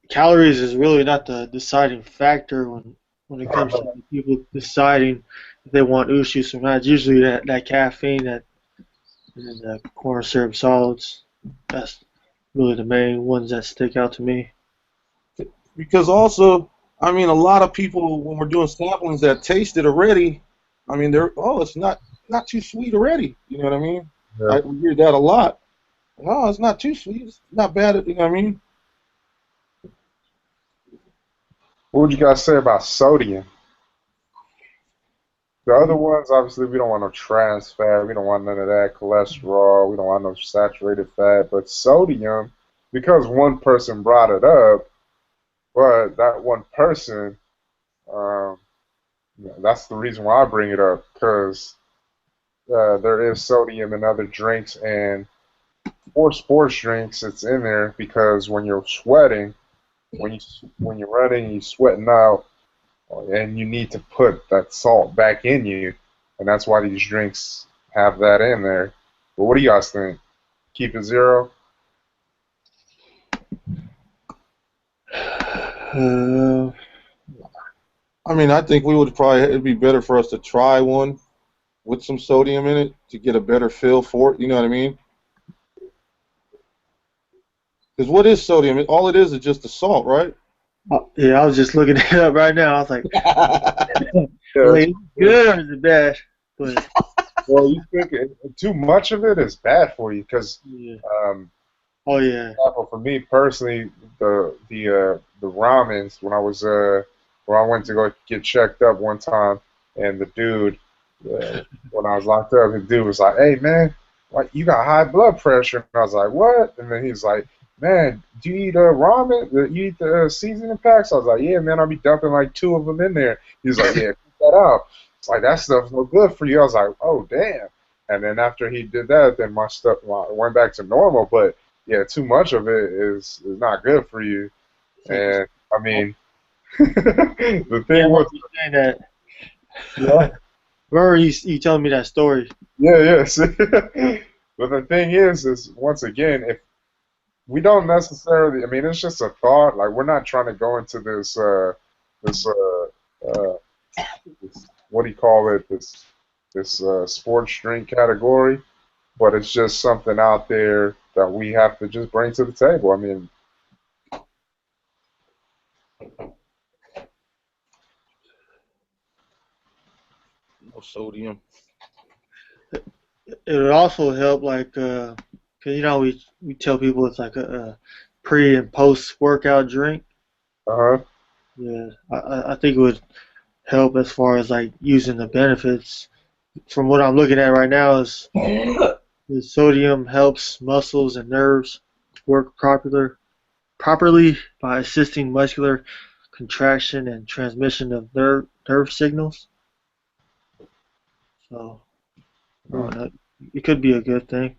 S3: calories is really not the deciding factor when it comes to people deciding if they want ooze juice or not. It's usually that caffeine that and the corn syrup solids. That's really the main ones that stick out to me.
S4: Because also, I mean, a lot of people when we're doing samplings that taste it already, I mean, it's not too sweet already. You know what I mean?
S1: Yeah.
S4: We hear that a lot. No, it's not too sweet. It's not bad. You know what I mean?
S1: What would you guys say about sodium? The other ones, obviously, we don't want no trans fat. We don't want none of that cholesterol. We don't want no saturated fat. But sodium, because one person brought it up, but that one person, um, that's the reason why I bring it up, because there is sodium in other drinks, and for sports drinks, it's in there because when you're sweating, when you're running, you're sweating out, and you need to put that salt back in you, and that's why these drinks have that in there. But what do you guys think? Keep it zero?
S4: I mean, I think it'd be better for us to try one with some sodium in it to get a better feel for it. You know what I mean? Because what is sodium? All it is just the salt, right?
S3: Yeah, I was just looking it up right now. I was like,
S1: Yeah,
S3: good or is it bad? But
S1: well, you think too much of it is bad for you because,
S3: yeah.
S1: um,
S3: Oh yeah.
S1: for me personally, the ramens when I went to go get checked up one time, and the dude when I was locked up, the dude was like, "Hey man, like you got high blood pressure," and I was like, "What?" And then he was like, "Man, do you eat ramen? You eat the seasoning packs?" I was like, "Yeah, man, I'll be dumping like 2 of them in there." He was like, "Yeah, cut that out." It's like that stuff's no good for you. I was like, "Oh damn!" And then after he did that, then my stuff went back to normal. But yeah, too much of it is not good for you. And I mean, the
S3: Yeah,
S1: thing was,
S3: you saying that.
S1: yeah,
S3: Remember you telling me that story?
S1: yeah, yes. But the thing is once again, if we don't necessarily, I mean, it's just a thought. Like we're not trying to go into this, uh, this what do you call it? This sports drink category. But it's just something out there that we have to just bring to the table. I mean,
S4: No sodium.
S3: It would also help, like, 'cause we tell people it's like a pre and post workout drink.
S1: uh-huh.
S3: Yeah, I think it would help as far as like using the benefits. From what I'm looking at right now, is the sodium helps muscles and nerves work properly by assisting muscular contraction and transmission of nerve signals. So it could be a good thing.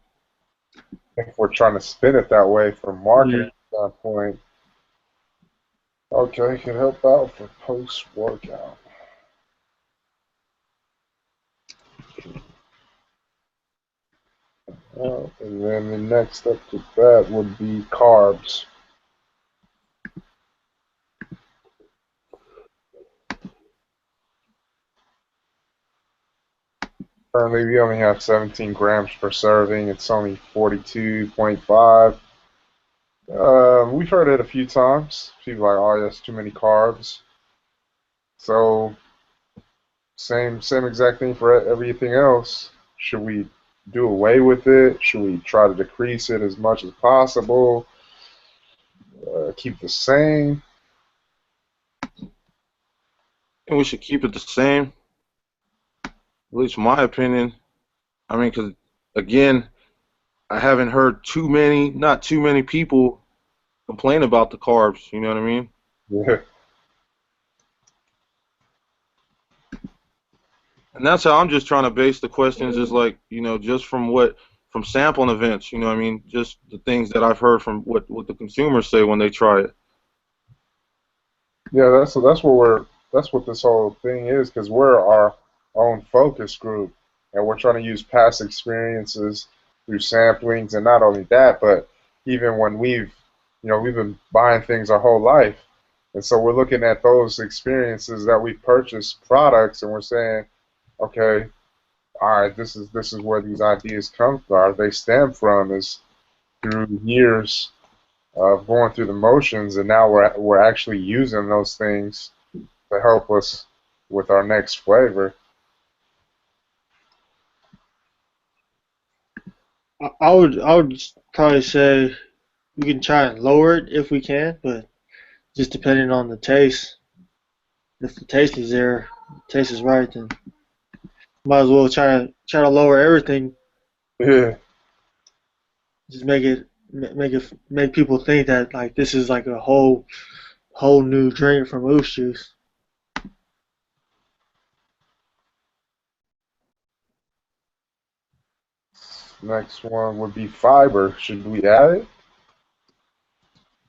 S1: If we're trying to spin it that way from
S3: Yeah.
S1: marketing standpoint, okay, it can help out for post workout. And then the next up to that would be carbs. Currently, we only have 17 grams per serving. It's only 42.5. We've heard it a few times. People are like, oh, that's too many carbs. So, same exact thing for everything else. Should we do away with it? Should we try to decrease it as much as possible? Keep the same?
S4: And we should keep it the same. At least my opinion. I mean, because again, I haven't heard not too many people complain about the carbs. You know what I mean?
S1: Yeah.
S4: And that's how I'm just trying to base the questions, is like, just from sampling events. You know what I mean? Just the things that I've heard from what the consumers say when they try it.
S1: Yeah, that's what this whole thing is, because we're our own focus group, and we're trying to use past experiences through samplings, and not only that, but even when we've been buying things our whole life, and so we're looking at those experiences that we purchased products, and we're saying, okay, all right, this is where these ideas come from. They stem from is through years of going through the motions, and now we're actually using those things to help us with our next flavor.
S3: I would probably say we can try and lower it if we can, but just depending on the taste. If the taste is there, the taste is right, then might as well try to lower everything.
S1: Yeah.
S3: Just make people think that like this is like a whole new drink from Oof Juice.
S1: Next one would be fiber. Should we add it?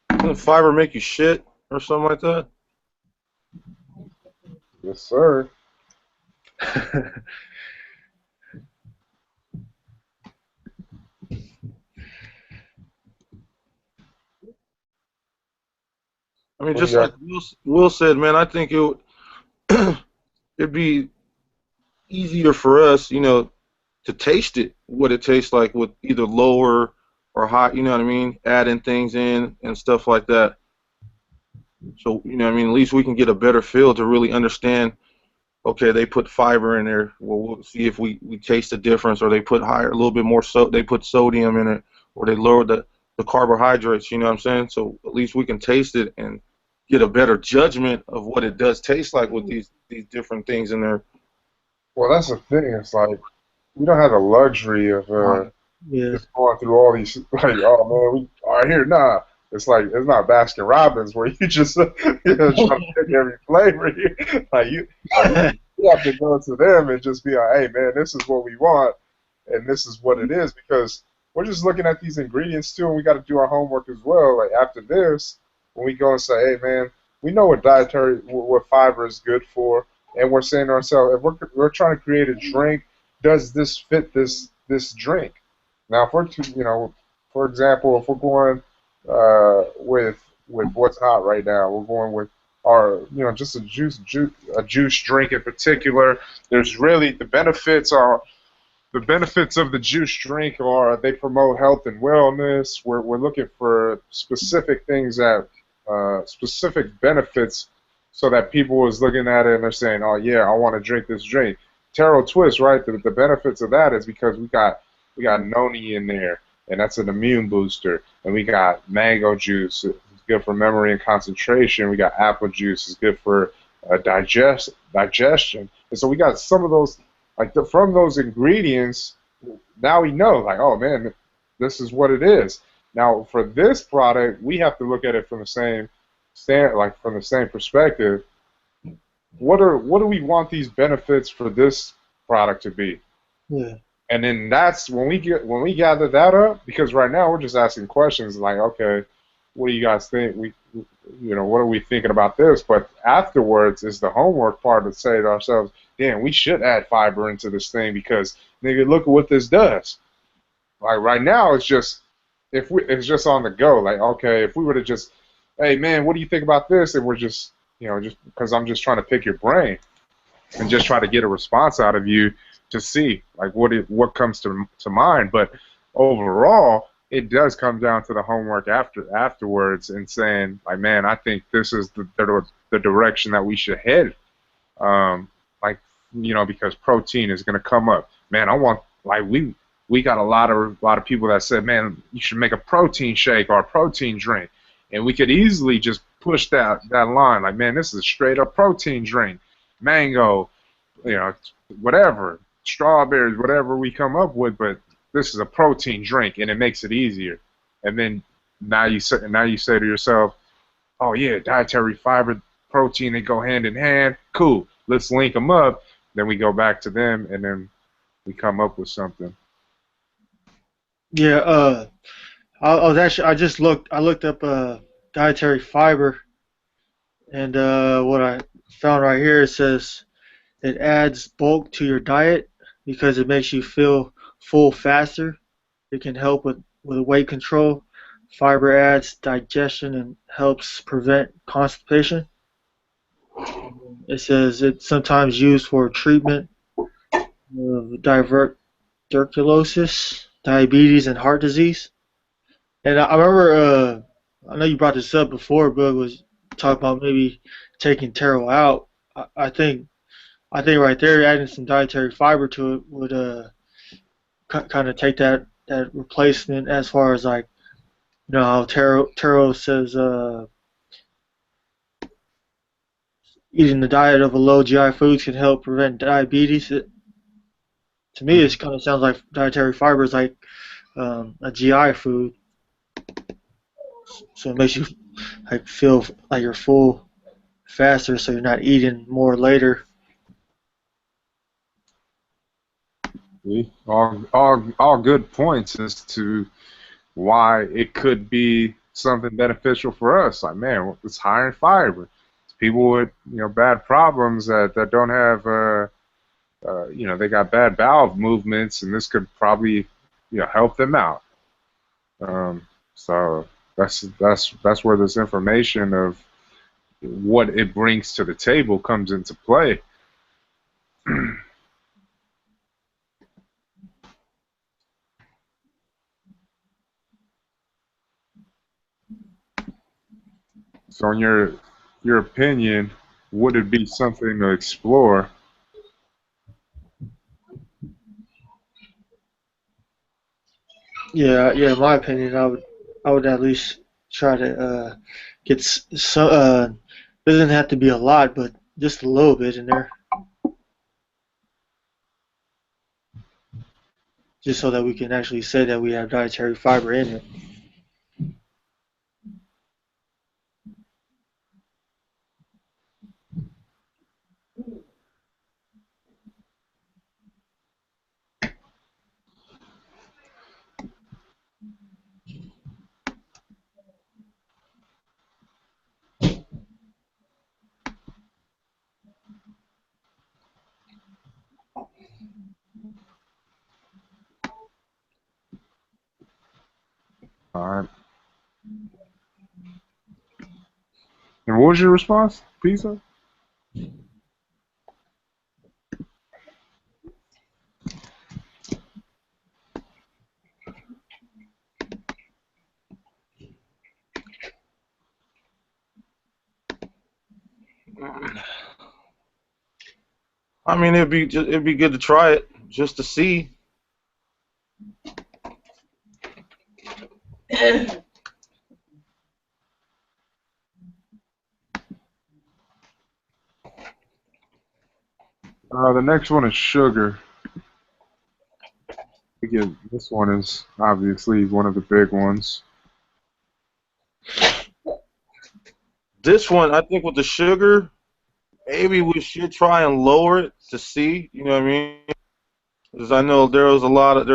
S4: Doesn't fiber make you shit or something like that?
S1: Yes, sir.
S4: I mean, just like Will said, man, I think it'd be easier for us, to taste it, what it tastes like with either lower or high, you know what I mean, adding things in and stuff like that. So, what I mean, at least we can get a better feel to really understand, okay, they put fiber in there. Well, we'll see if we taste the difference, or they put higher, a little bit more, they put sodium in it, or they lowered the carbohydrates, you know what I'm saying? So at least we can taste it and get a better judgment of what it does taste like with these different things in there.
S1: Well, that's the thing. It's like we don't have the luxury of
S3: Yeah.
S1: just going through all these like, oh man, we are here now. It's like it's not Baskin Robbins where you just try to pick every flavor. You have to go to them and just be like, hey man, this is what we want, and this is what it is, because we're just looking at these ingredients too, and we got to do our homework as well. Like after this, when we go and say, hey man, we know what fiber is good for, and we're saying to ourselves, if we're trying to create a drink, does this fit this drink? Now, if for example, if we're going with what's hot right now, we're going with our, just a juice drink in particular. There's really the benefits of the juice drink are they promote health and wellness. We're looking for specific things that specific benefits, so that people is looking at it and they're saying, oh yeah, I want to drink this drink. Taro Twist, right? The benefits of that is because we got noni in there, and that's an immune booster. And we got mango juice, it's good for memory and concentration. We got apple juice, it's good for digestion. And so we got some of those, like from those ingredients. Now we know, like, oh man, this is what it is. Now for this product, we have to look at it from the same from the same perspective. What do we want these benefits for this product to be?
S3: Yeah.
S1: And then that's when we gather that up, because right now we're just asking questions like, okay, what do you guys think? What are we thinking about this? But afterwards is the homework part to say to ourselves, damn, we should add fiber into this thing, because nigga, look at what this does. Like right now, it's just it's just on the go. Like okay, if we were to just, hey man, what do you think about this? And we're just just because I'm just trying to pick your brain and just try to get a response out of you to see like what comes to mind. But overall, it does come down to the homework afterwards and saying like, man, I think this is the direction that we should head. Like because protein is going to come up. Man, I want like we got a lot of people that said, man, you should make a protein shake or a protein drink, and we could easily just push that line like, man, this is a straight up protein drink, mango, whatever, strawberries, whatever we come up with, but this is a protein drink, and it makes it easier. And then now you say to yourself, oh yeah, dietary fiber, protein, they go hand in hand. Cool, let's link them up. Then we go back to them, and then we come up with something.
S3: Yeah, I looked up dietary fiber, and what I found right here, it says it adds bulk to your diet because it makes you feel full faster. It can help with weight control. Fiber aids digestion and helps prevent constipation. It says it's sometimes used for treatment of diverticulosis, diabetes, and heart disease. And I remember, I know you brought this up before, but was talking about maybe taking taro out. I think right there, adding some dietary fiber to it would kind of take that replacement as far as like how taro says eating the diet of a low GI foods can help prevent diabetes. To me, it kind of sounds like dietary fiber is like a GI food, so it makes you like feel like you're full faster, so you're not eating more later.
S1: All good points as to why it could be something beneficial for us. Like, man, it's high in fiber. It's people with bad problems that don't have they got bad bowel movements, and this could probably help them out. So that's where this information of what it brings to the table comes into play. So in your opinion, would it be something to explore?
S3: Yeah, in my opinion, I would at least try to get some. Doesn't have to be a lot, but just a little bit in there, just so that we can actually say that we have dietary fiber in it.
S1: All right. And what was your response, Pizza?
S4: I mean, it'd be good to try it just to see.
S1: The next one is sugar. Again, this one is obviously one of the big ones.
S4: This one, I think with the sugar, maybe we should try and lower it to see. You know what I mean? Because I know there was a lot of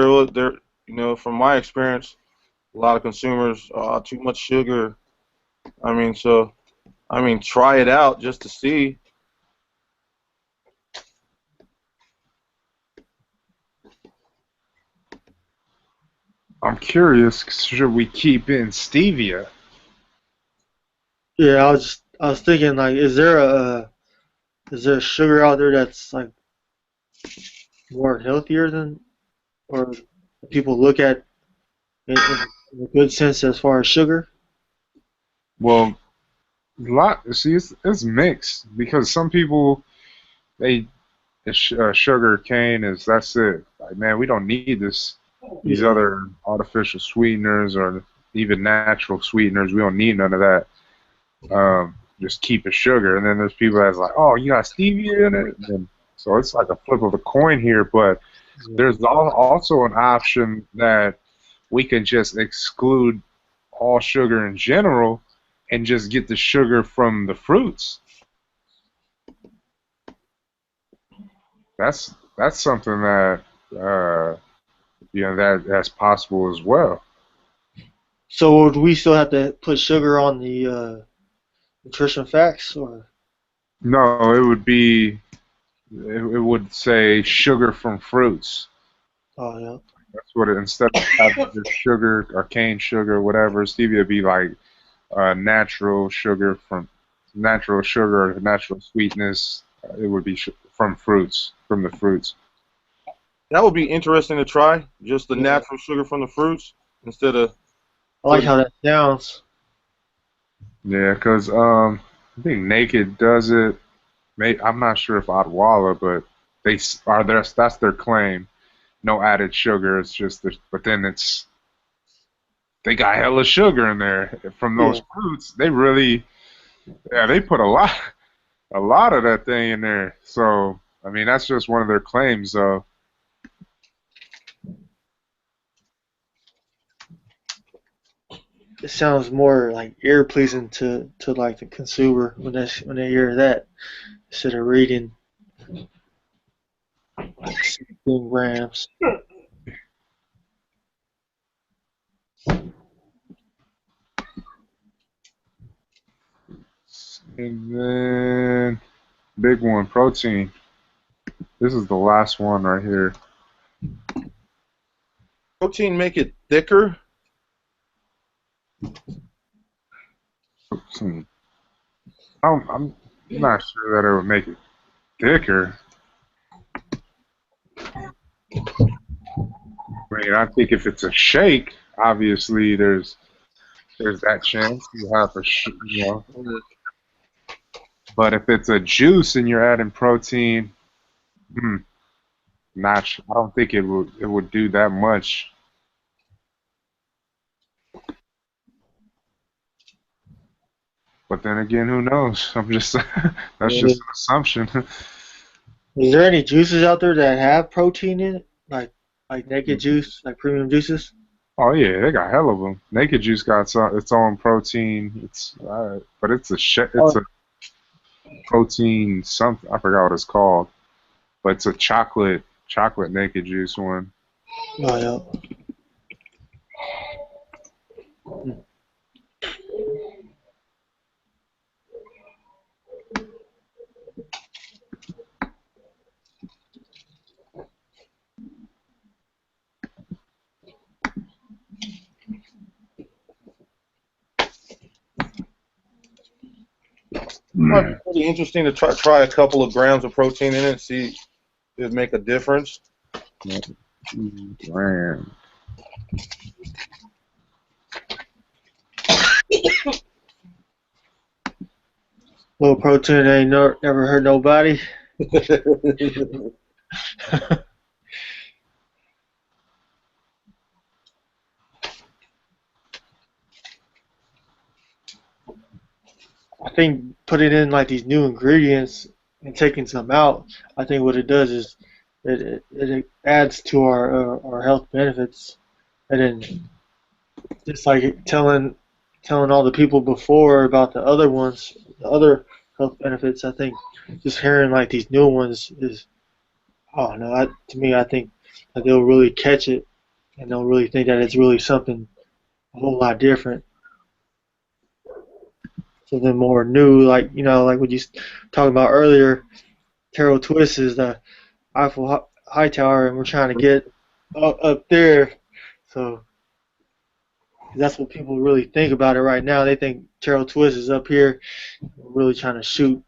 S4: from my experience, a lot of consumers too much sugar. I mean, try it out just to see.
S1: I'm curious. Should we keep in stevia?
S3: Yeah, I was thinking like, is there a sugar out there that's like more healthier than, or people look at in a good sense as far as sugar?
S1: Well, see, it's mixed because some people they sugar cane is that's it. Like, man, we don't need these
S3: Yeah,
S1: other artificial sweeteners or even natural sweeteners. We don't need none of that. Just keep it sugar. And then there's people that's like, oh, you got stevia in it. And so it's like a flip of a coin here. But
S3: yeah.
S1: there's also an option that we can just exclude all sugar in general and just get the sugar from the fruits. That's something that that's possible as well.
S3: So would we still have to put sugar on the nutrition facts, or?
S1: No, it would say sugar from fruits.
S3: Oh yeah.
S1: That's what it, instead of having just sugar or cane sugar, whatever, stevia would be like natural sugar, natural sweetness. It would be from fruits, from the fruits.
S4: That would be interesting to try. Just the
S3: Yeah.
S4: natural sugar from the fruits instead of.
S3: I like how that sounds.
S1: Yeah, because I think Naked does it. I'm not sure if Odwalla, but that's their claim. No added sugar. It's just but then they got hella sugar in there from those
S3: Yeah.
S1: fruits. They put a lot of that thing in there. So I mean, that's just one of their claims, though.
S3: It sounds more like ear pleasing to like the consumer when they hear that instead of reading like 16 grams.
S1: And then big one, protein. This is the last one right here.
S4: Protein make it thicker.
S1: Protein. I'm not sure that it would make it thicker. I mean, I think if it's a shake, obviously there's that chance you have But if it's a juice and you're adding protein, I don't think it would do that much. But then again, who knows? That's just an assumption.
S3: Is there any juices out there that have protein in it, like Naked Juice, like premium juices?
S1: Oh yeah, they got hell of them. Naked Juice got its own protein. But it's a protein something. I forgot what it's called. But it's a chocolate Naked Juice one.
S3: Oh yeah.
S4: Might be pretty interesting to try a couple of grams of protein in it, see if it make a difference.
S1: Man.
S3: Low protein ain't never hurt nobody. I think putting in like these new ingredients and taking some out, I think what it does is it adds to our health benefits, and then just like telling all the people before about the other ones, the other health benefits. I think just hearing like these new ones is, oh no, to me I think that they'll really catch it and they'll really think that it's really something a whole lot different. Something more new, like like what you talked about earlier. Terrell Twist is the Eiffel High Tower, and we're trying to get up there. So That's what people really think about it right now. They think Taro Twist is up here. We're really trying to shoot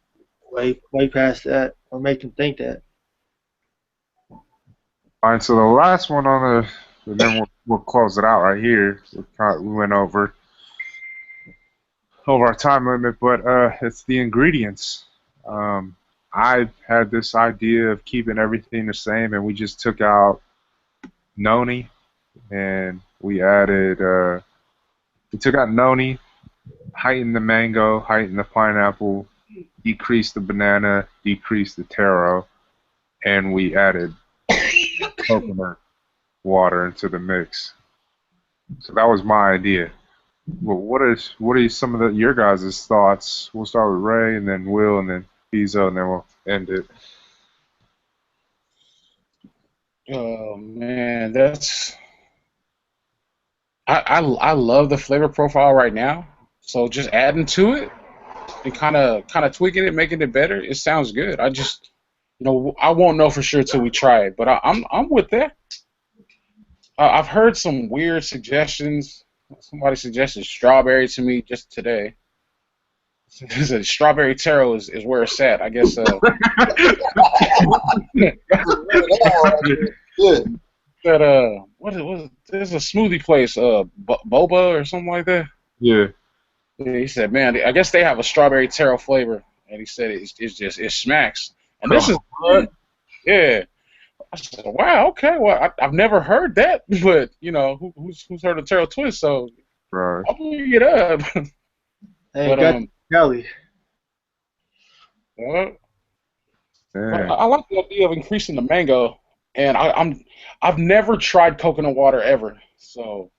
S3: way past that, or make them think that.
S1: All right, so the last one on and then we'll close it out right here. We went over our time limit, but it's the ingredients. I had this idea of keeping everything the same, and we just took out noni, and we took out noni, heightened the mango, heightened the pineapple, decreased the banana, decreased the taro, and we added coconut water into the mix. So that was my idea. Well, what are some of your guys' thoughts? We'll start with Ray, and then Will, and then Pizzo, and then we'll end it.
S2: Oh man, I love the flavor profile right now. So just adding to it and kind of tweaking it, making it better. It sounds good. I just I won't know for sure till we try it, but I'm with that. I've heard some weird suggestions. Somebody suggested strawberry to me just today. He said strawberry taro is where it's at. I guess. That what is there's a smoothie place, Boba or something like that.
S1: Yeah.
S2: Yeah, he said, man, I guess they have a strawberry taro flavor, and he said it smacks. And this is good. Yeah. I said, wow, okay, well, I've never heard that, but who's heard of Taro Twist? So
S1: right.
S2: I'll look it up.
S3: Hey, got Kelly.
S2: I like the idea of increasing the mango, and I've never tried coconut water ever, so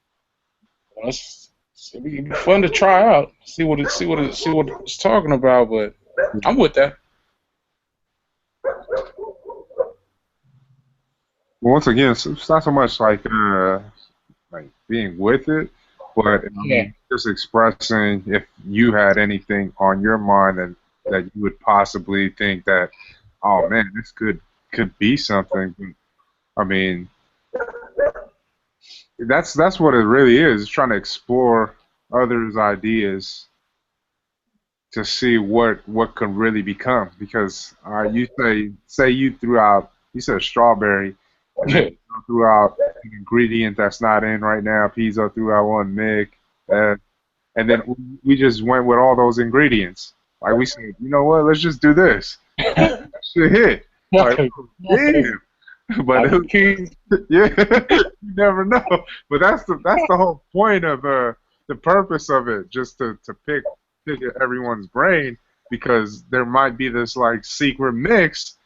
S2: it'd be fun to try out, see what it's talking about. But I'm with that.
S1: Once again, it's not so much like being with it, but just expressing if you had anything on your mind that you would possibly think that, oh man, this could be something. I mean, that's what it really is. It's trying to explore others' ideas to see what can really become. Because you say you said strawberry. And then threw out an ingredient that's not in right now. Pizzo threw out one, Mick, and then we just went with all those ingredients. Like we said, you know what? Let's just do this. That shit hit. Like, damn. But yeah, you never know. But that's the whole point of the purpose of it, just to pick everyone's brain, because there might be this like secret mix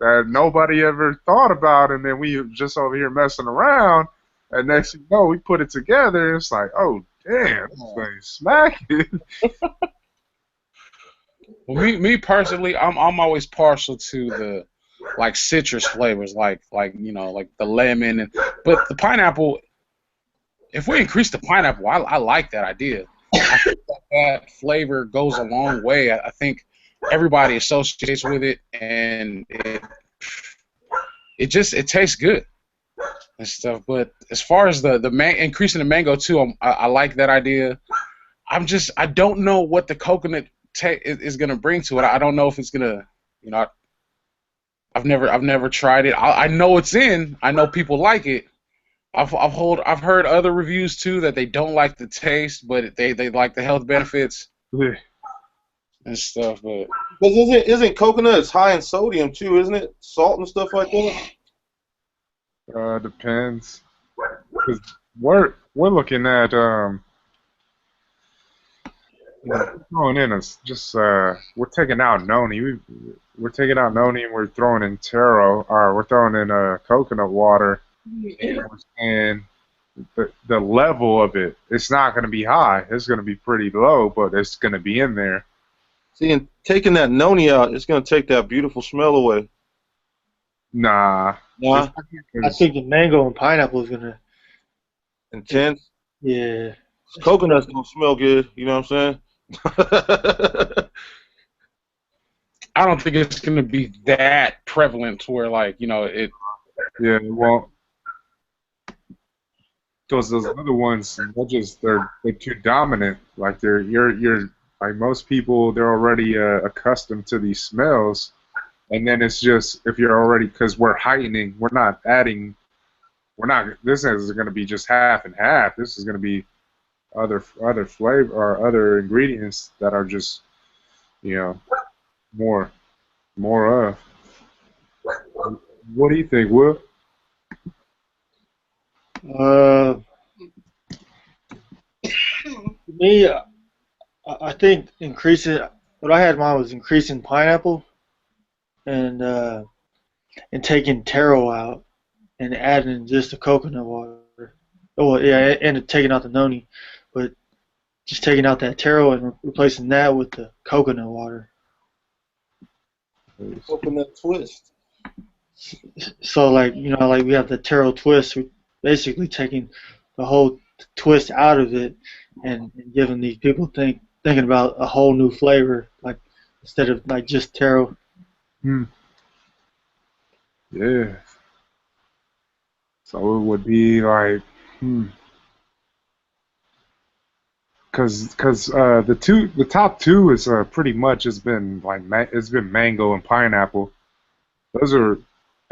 S1: that nobody ever thought about, and then we just over here messing around, and next thing you know, we put it together, and it's like, oh, damn, this thing's smacking.
S2: Well, me personally, I'm always partial to the like citrus flavors, like the lemon, but the pineapple. If we increase the pineapple, I like that idea. I think that flavor goes a long way. I think everybody associates with it, and it tastes good and stuff. But as far as the increasing the mango too, I like that idea. I don't know what the coconut is gonna bring to it. I don't know if it's gonna, I've never tried it. I know it's in. I know people like it. I've heard other reviews too that they don't like the taste, but they like the health benefits.
S1: Yeah.
S2: And stuff, but
S4: isn't coconut? It's high in sodium too, isn't it? Salt and stuff like that.
S1: Depends. 'Cause we're looking at throwing in we're taking out noni. We're taking out noni and we're throwing in taro, or we're throwing in coconut water. And we're saying the level of it, it's not going to be high. It's going to be pretty low, but it's going to be in there.
S4: See, and taking that noni out, it's going to take that beautiful smell away.
S1: Nah.
S3: I think the mango and pineapple is going to...
S4: Intense?
S3: Yeah.
S4: Coconut's going to smell good, you know what I'm saying?
S2: I don't think it's going to be that prevalent to where, like, it...
S1: Yeah, well... because those other ones, they're too dominant. Like you're like most people, they're already accustomed to these smells, and then it's just if you're already because we're heightening, we're not adding, we're not. This is going to be just half and half. This is going to be other flavor or other ingredients that are just more more of. What do you think, Will?
S3: Me, I think increasing. What I had in mind was increasing pineapple and taking taro out and adding just the coconut water. Oh yeah, and taking out the noni, but just taking out that taro and replacing that with the coconut water.
S4: Coconut twist.
S3: So like like we have the taro twist, we're basically taking the whole twist out of it and giving these people thinking about a whole new flavor, like instead of like just taro.
S1: Yeah. So it would be like, because the top two is pretty much has been like it's been mango and pineapple. Those are,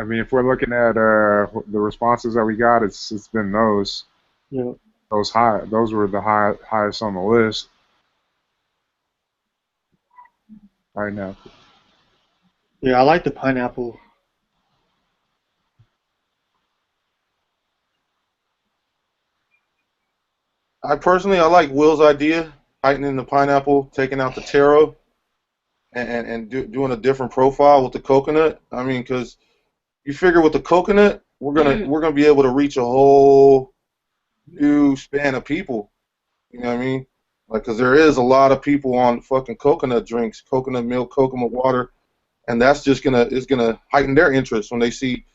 S1: I mean, if we're looking at the responses that we got, it's been those.
S3: Yeah.
S1: Those were the highest on the list right now.
S3: Yeah, I like the pineapple.
S4: I like Will's idea, heightening the pineapple, taking out the taro, and doing a different profile with the coconut. I mean, because you figure with the coconut, we're gonna be able to reach a whole new span of people. You know what I mean? Like, because there is a lot of people on fucking coconut drinks, coconut milk, coconut water, and that's just gonna heighten their interest when they see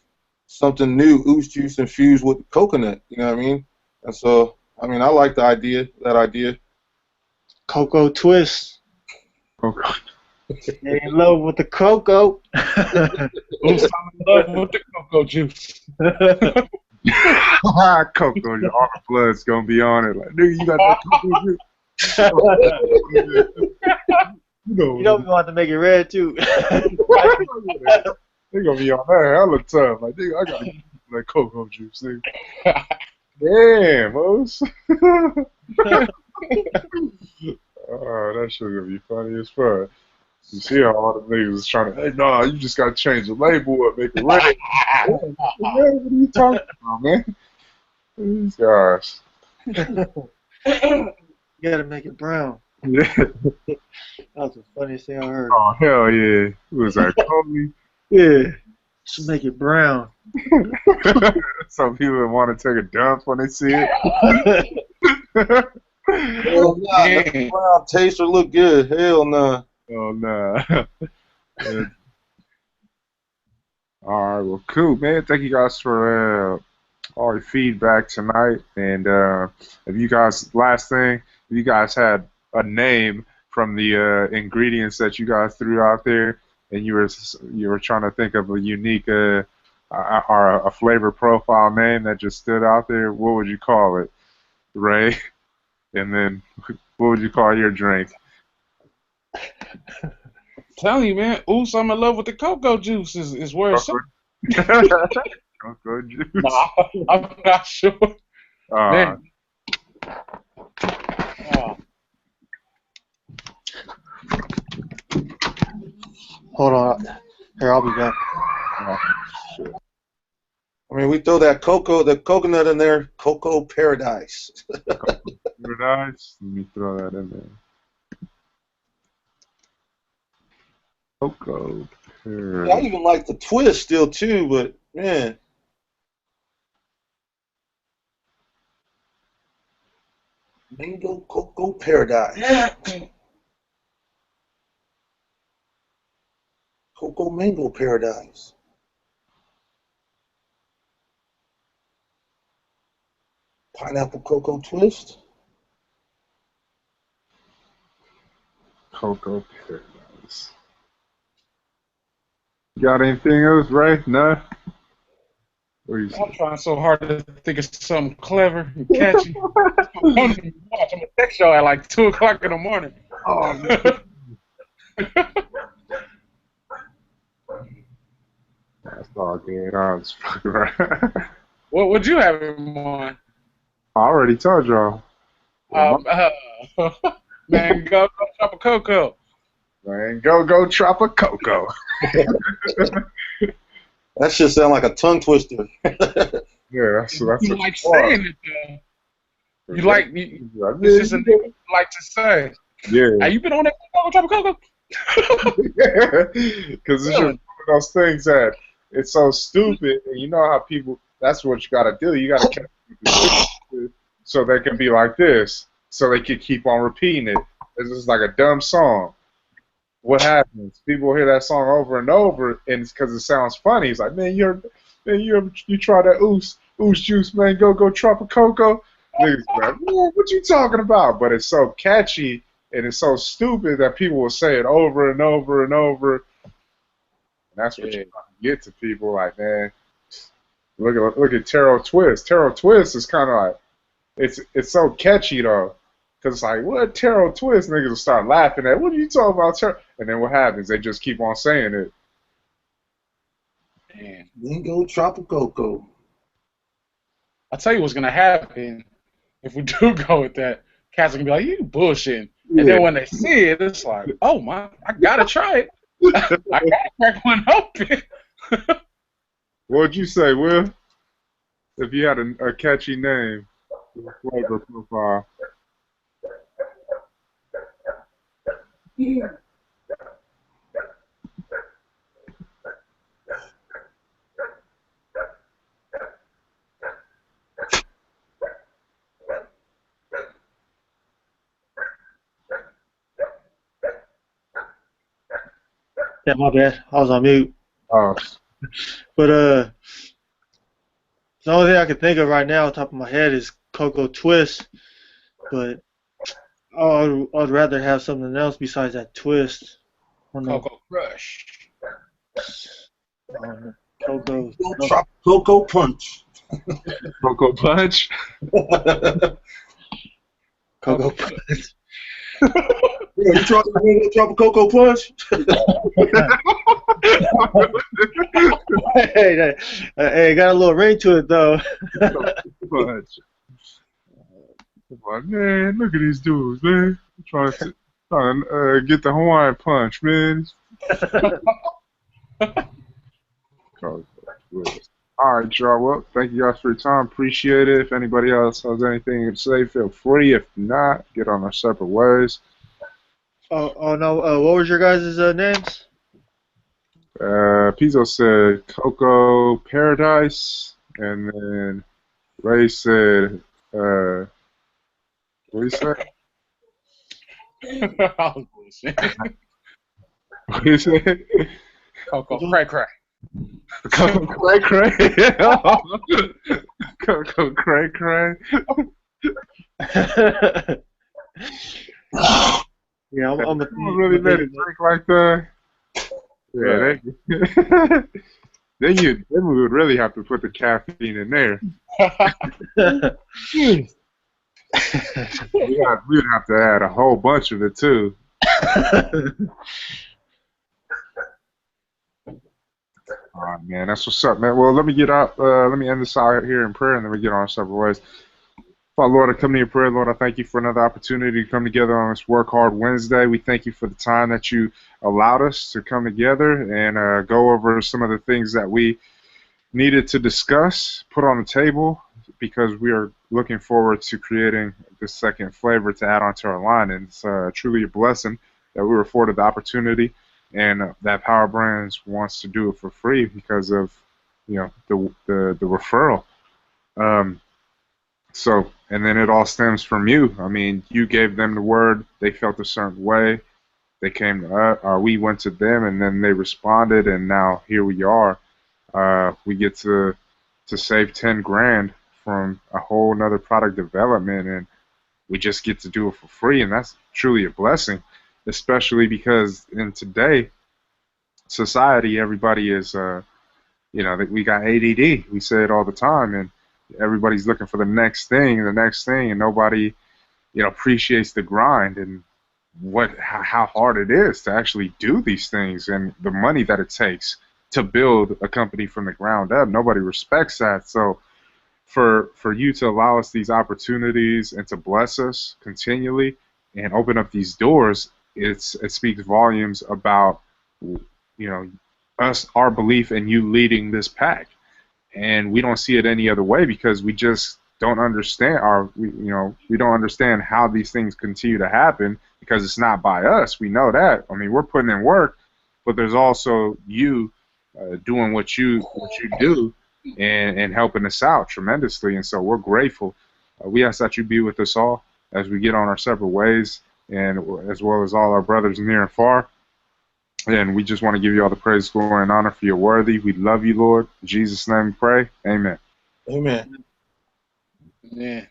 S4: something new, ooze juice infused with coconut. You know what I mean? And so, I mean, I like that idea.
S3: Cocoa twist.
S1: Okay.
S3: They in love with the cocoa.
S2: I'm in love with the cocoa juice.
S1: Cocoa, all the blood's gonna be on it. Like, nigga, you got that cocoa juice.
S3: You know we want to make it red too.
S1: They gonna be on that hella tough. Like, nigga, I gotta get that cocoa juice, nigga. Damn, Mose. Oh, that shit gonna be funny as fuck. You see how all the niggas is trying to, hey, nah, you just gotta change the label up, make it red. What are you talking about, man? These guys.
S3: You gotta make it brown.
S1: Yeah.
S3: That was the funniest thing I heard.
S1: Oh, hell yeah. Who was that, Kobe?
S3: Yeah. Should make it brown.
S1: Some people want to take a dump when they see it.
S4: Hell nah, that brown taste or look good. Hell nah.
S1: Oh, nah. Yeah. All right, well, cool, man. Thank you guys for all your feedback tonight. And if you guys, last thing, if you guys had a name from the ingredients that you guys threw out there, and you were trying to think of a unique or a flavor profile name that just stood out there, what would you call it, Ray? And then what would you call your drink?
S2: I'm telling you, man, oops, I'm in love with the cocoa juice is where it's
S1: Cocoa juice.
S2: Nah, I'm not sure. Man.
S3: Hold on. Here, I'll be back.
S4: I mean, we throw the coconut in there, Cocoa Paradise.
S1: Paradise? Let me throw that in there. Cocoa Paradise.
S4: I even like the twist still, too, but, man. Mango Cocoa Paradise. Cocoa Mango Paradise. Pineapple Cocoa Twist.
S1: Cocoa Paradise. You got anything else, Ray? No? What do you say?
S2: I'm trying so hard to think of something clever and catchy. I'm gonna text y'all at like 2 o'clock in the morning.
S1: Oh, that's all good. I was fucking right.
S2: What would you have in mind?
S1: I already told y'all.
S2: Man, go chop a cocoa.
S1: Man, go Trop a Coco.
S4: That shit sound like a tongue twister.
S1: Yeah, that's
S2: You
S1: what
S2: like saying it, though. It's just a nigga you like to say.
S1: Yeah.
S2: Hey, you been on that chop a cocoa?
S1: Because it's just one of those things that it's so stupid, and you know how people. That's what you got to do. You got to catch people so they can be like this, so they can keep on repeating it. It's just like a dumb song. What happens? People hear that song over and over, and it's because it sounds funny. It's like, man, you try that oos juice, man. Go Trop a Coco. Niggas be like, what you talking about? But it's so catchy and it's so stupid that people will say it over and over and over. And that's what you're trying to get to people. Like, man, look at Taro Twist. Taro Twist is kind of like it's so catchy though. Because it's like, what, Taro Twist? Niggas will start laughing at, what are you talking about, Taro? And then what happens? They just keep on saying it.
S2: Man.
S5: Then go Trop a Coco.
S2: I'll tell you what's going to happen if we do go with that. Cats are going to be like, you bullshitting.
S1: Yeah.
S2: And then when they see it, it's like, oh, my, I got to try it. I got to crack one open.
S1: What would you say, Will? If you had a catchy name, flavor profile.
S5: Yeah.
S3: Yeah, my bad. I was on mute.
S1: Oh,
S3: But the only thing I can think of right now, on top of my head, is Cocoa Twist. But I'd rather have something else besides that twist.
S2: Cocoa Crush.
S3: Cocoa.
S5: Go Trop a Coco Punch.
S1: Cocoa Punch.
S3: Cocoa Punch.
S5: Yeah, you trying to Trop a Coco Punch?
S3: Hey, got a little ring to it though.
S1: Punch. Come on, man, look at these dudes, man. Trying to get the Hawaiian Punch, man. All right, y'all. Well, thank you guys for your time. Appreciate it. If anybody else has anything to say, feel free. If not, get on our separate ways.
S3: Oh no! What was your guys' names?
S1: Pizzo said Coco Paradise, and then Ray said, what did he say?
S2: I was bullshit.
S1: What did he say?
S2: Cocoa Cray Cray.
S1: Coco Cray Cray. Coco Cray Cray.
S3: Yeah, I'm a
S1: really let it drink like that. Yeah, then we would really have to put the caffeine in there. We'd have to add a whole bunch of it too. All right, man, that's what's up, man. Well, let me end this out here in prayer, and then we get on our separate ways. Father, Lord, I come to you in prayer, Lord. I thank you for another opportunity to come together on this Work Hard Wednesday. We thank you for the time that you allowed us to come together and go over some of the things that we needed to discuss, put on the table, because we are looking forward to creating the second flavor to add onto our line. And it's truly a blessing that we were afforded the opportunity, and that Power Brands wants to do it for free because of, the referral. So, and then it all stems from you. I mean, you gave them the word. They felt a certain way. They came to us. We went to them, and then they responded, and now here we are. We get to save 10 grand from a whole nother product development, and we just get to do it for free, and that's truly a blessing, especially because in today society, everybody is that we got ADD. We say it all the time, and everybody's looking for the next thing, and nobody, appreciates the grind and how hard it is to actually do these things and the money that it takes to build a company from the ground up. Nobody respects that. So for you to allow us these opportunities and to bless us continually and open up these doors, it speaks volumes about us, our belief in you leading this pack. And we don't see it any other way because we just don't understand we don't understand how these things continue to happen because it's not by us. We know that. I mean, we're putting in work, but there's also you doing what you do and helping us out tremendously. And so we're grateful. We ask that you be with us all as we get on our separate ways, and as well as all our brothers near and far. And we just want to give you all the praise, glory, and honor, for you're worthy. We love you, Lord. In Jesus' name we pray. Amen.
S4: Amen.
S2: Yeah.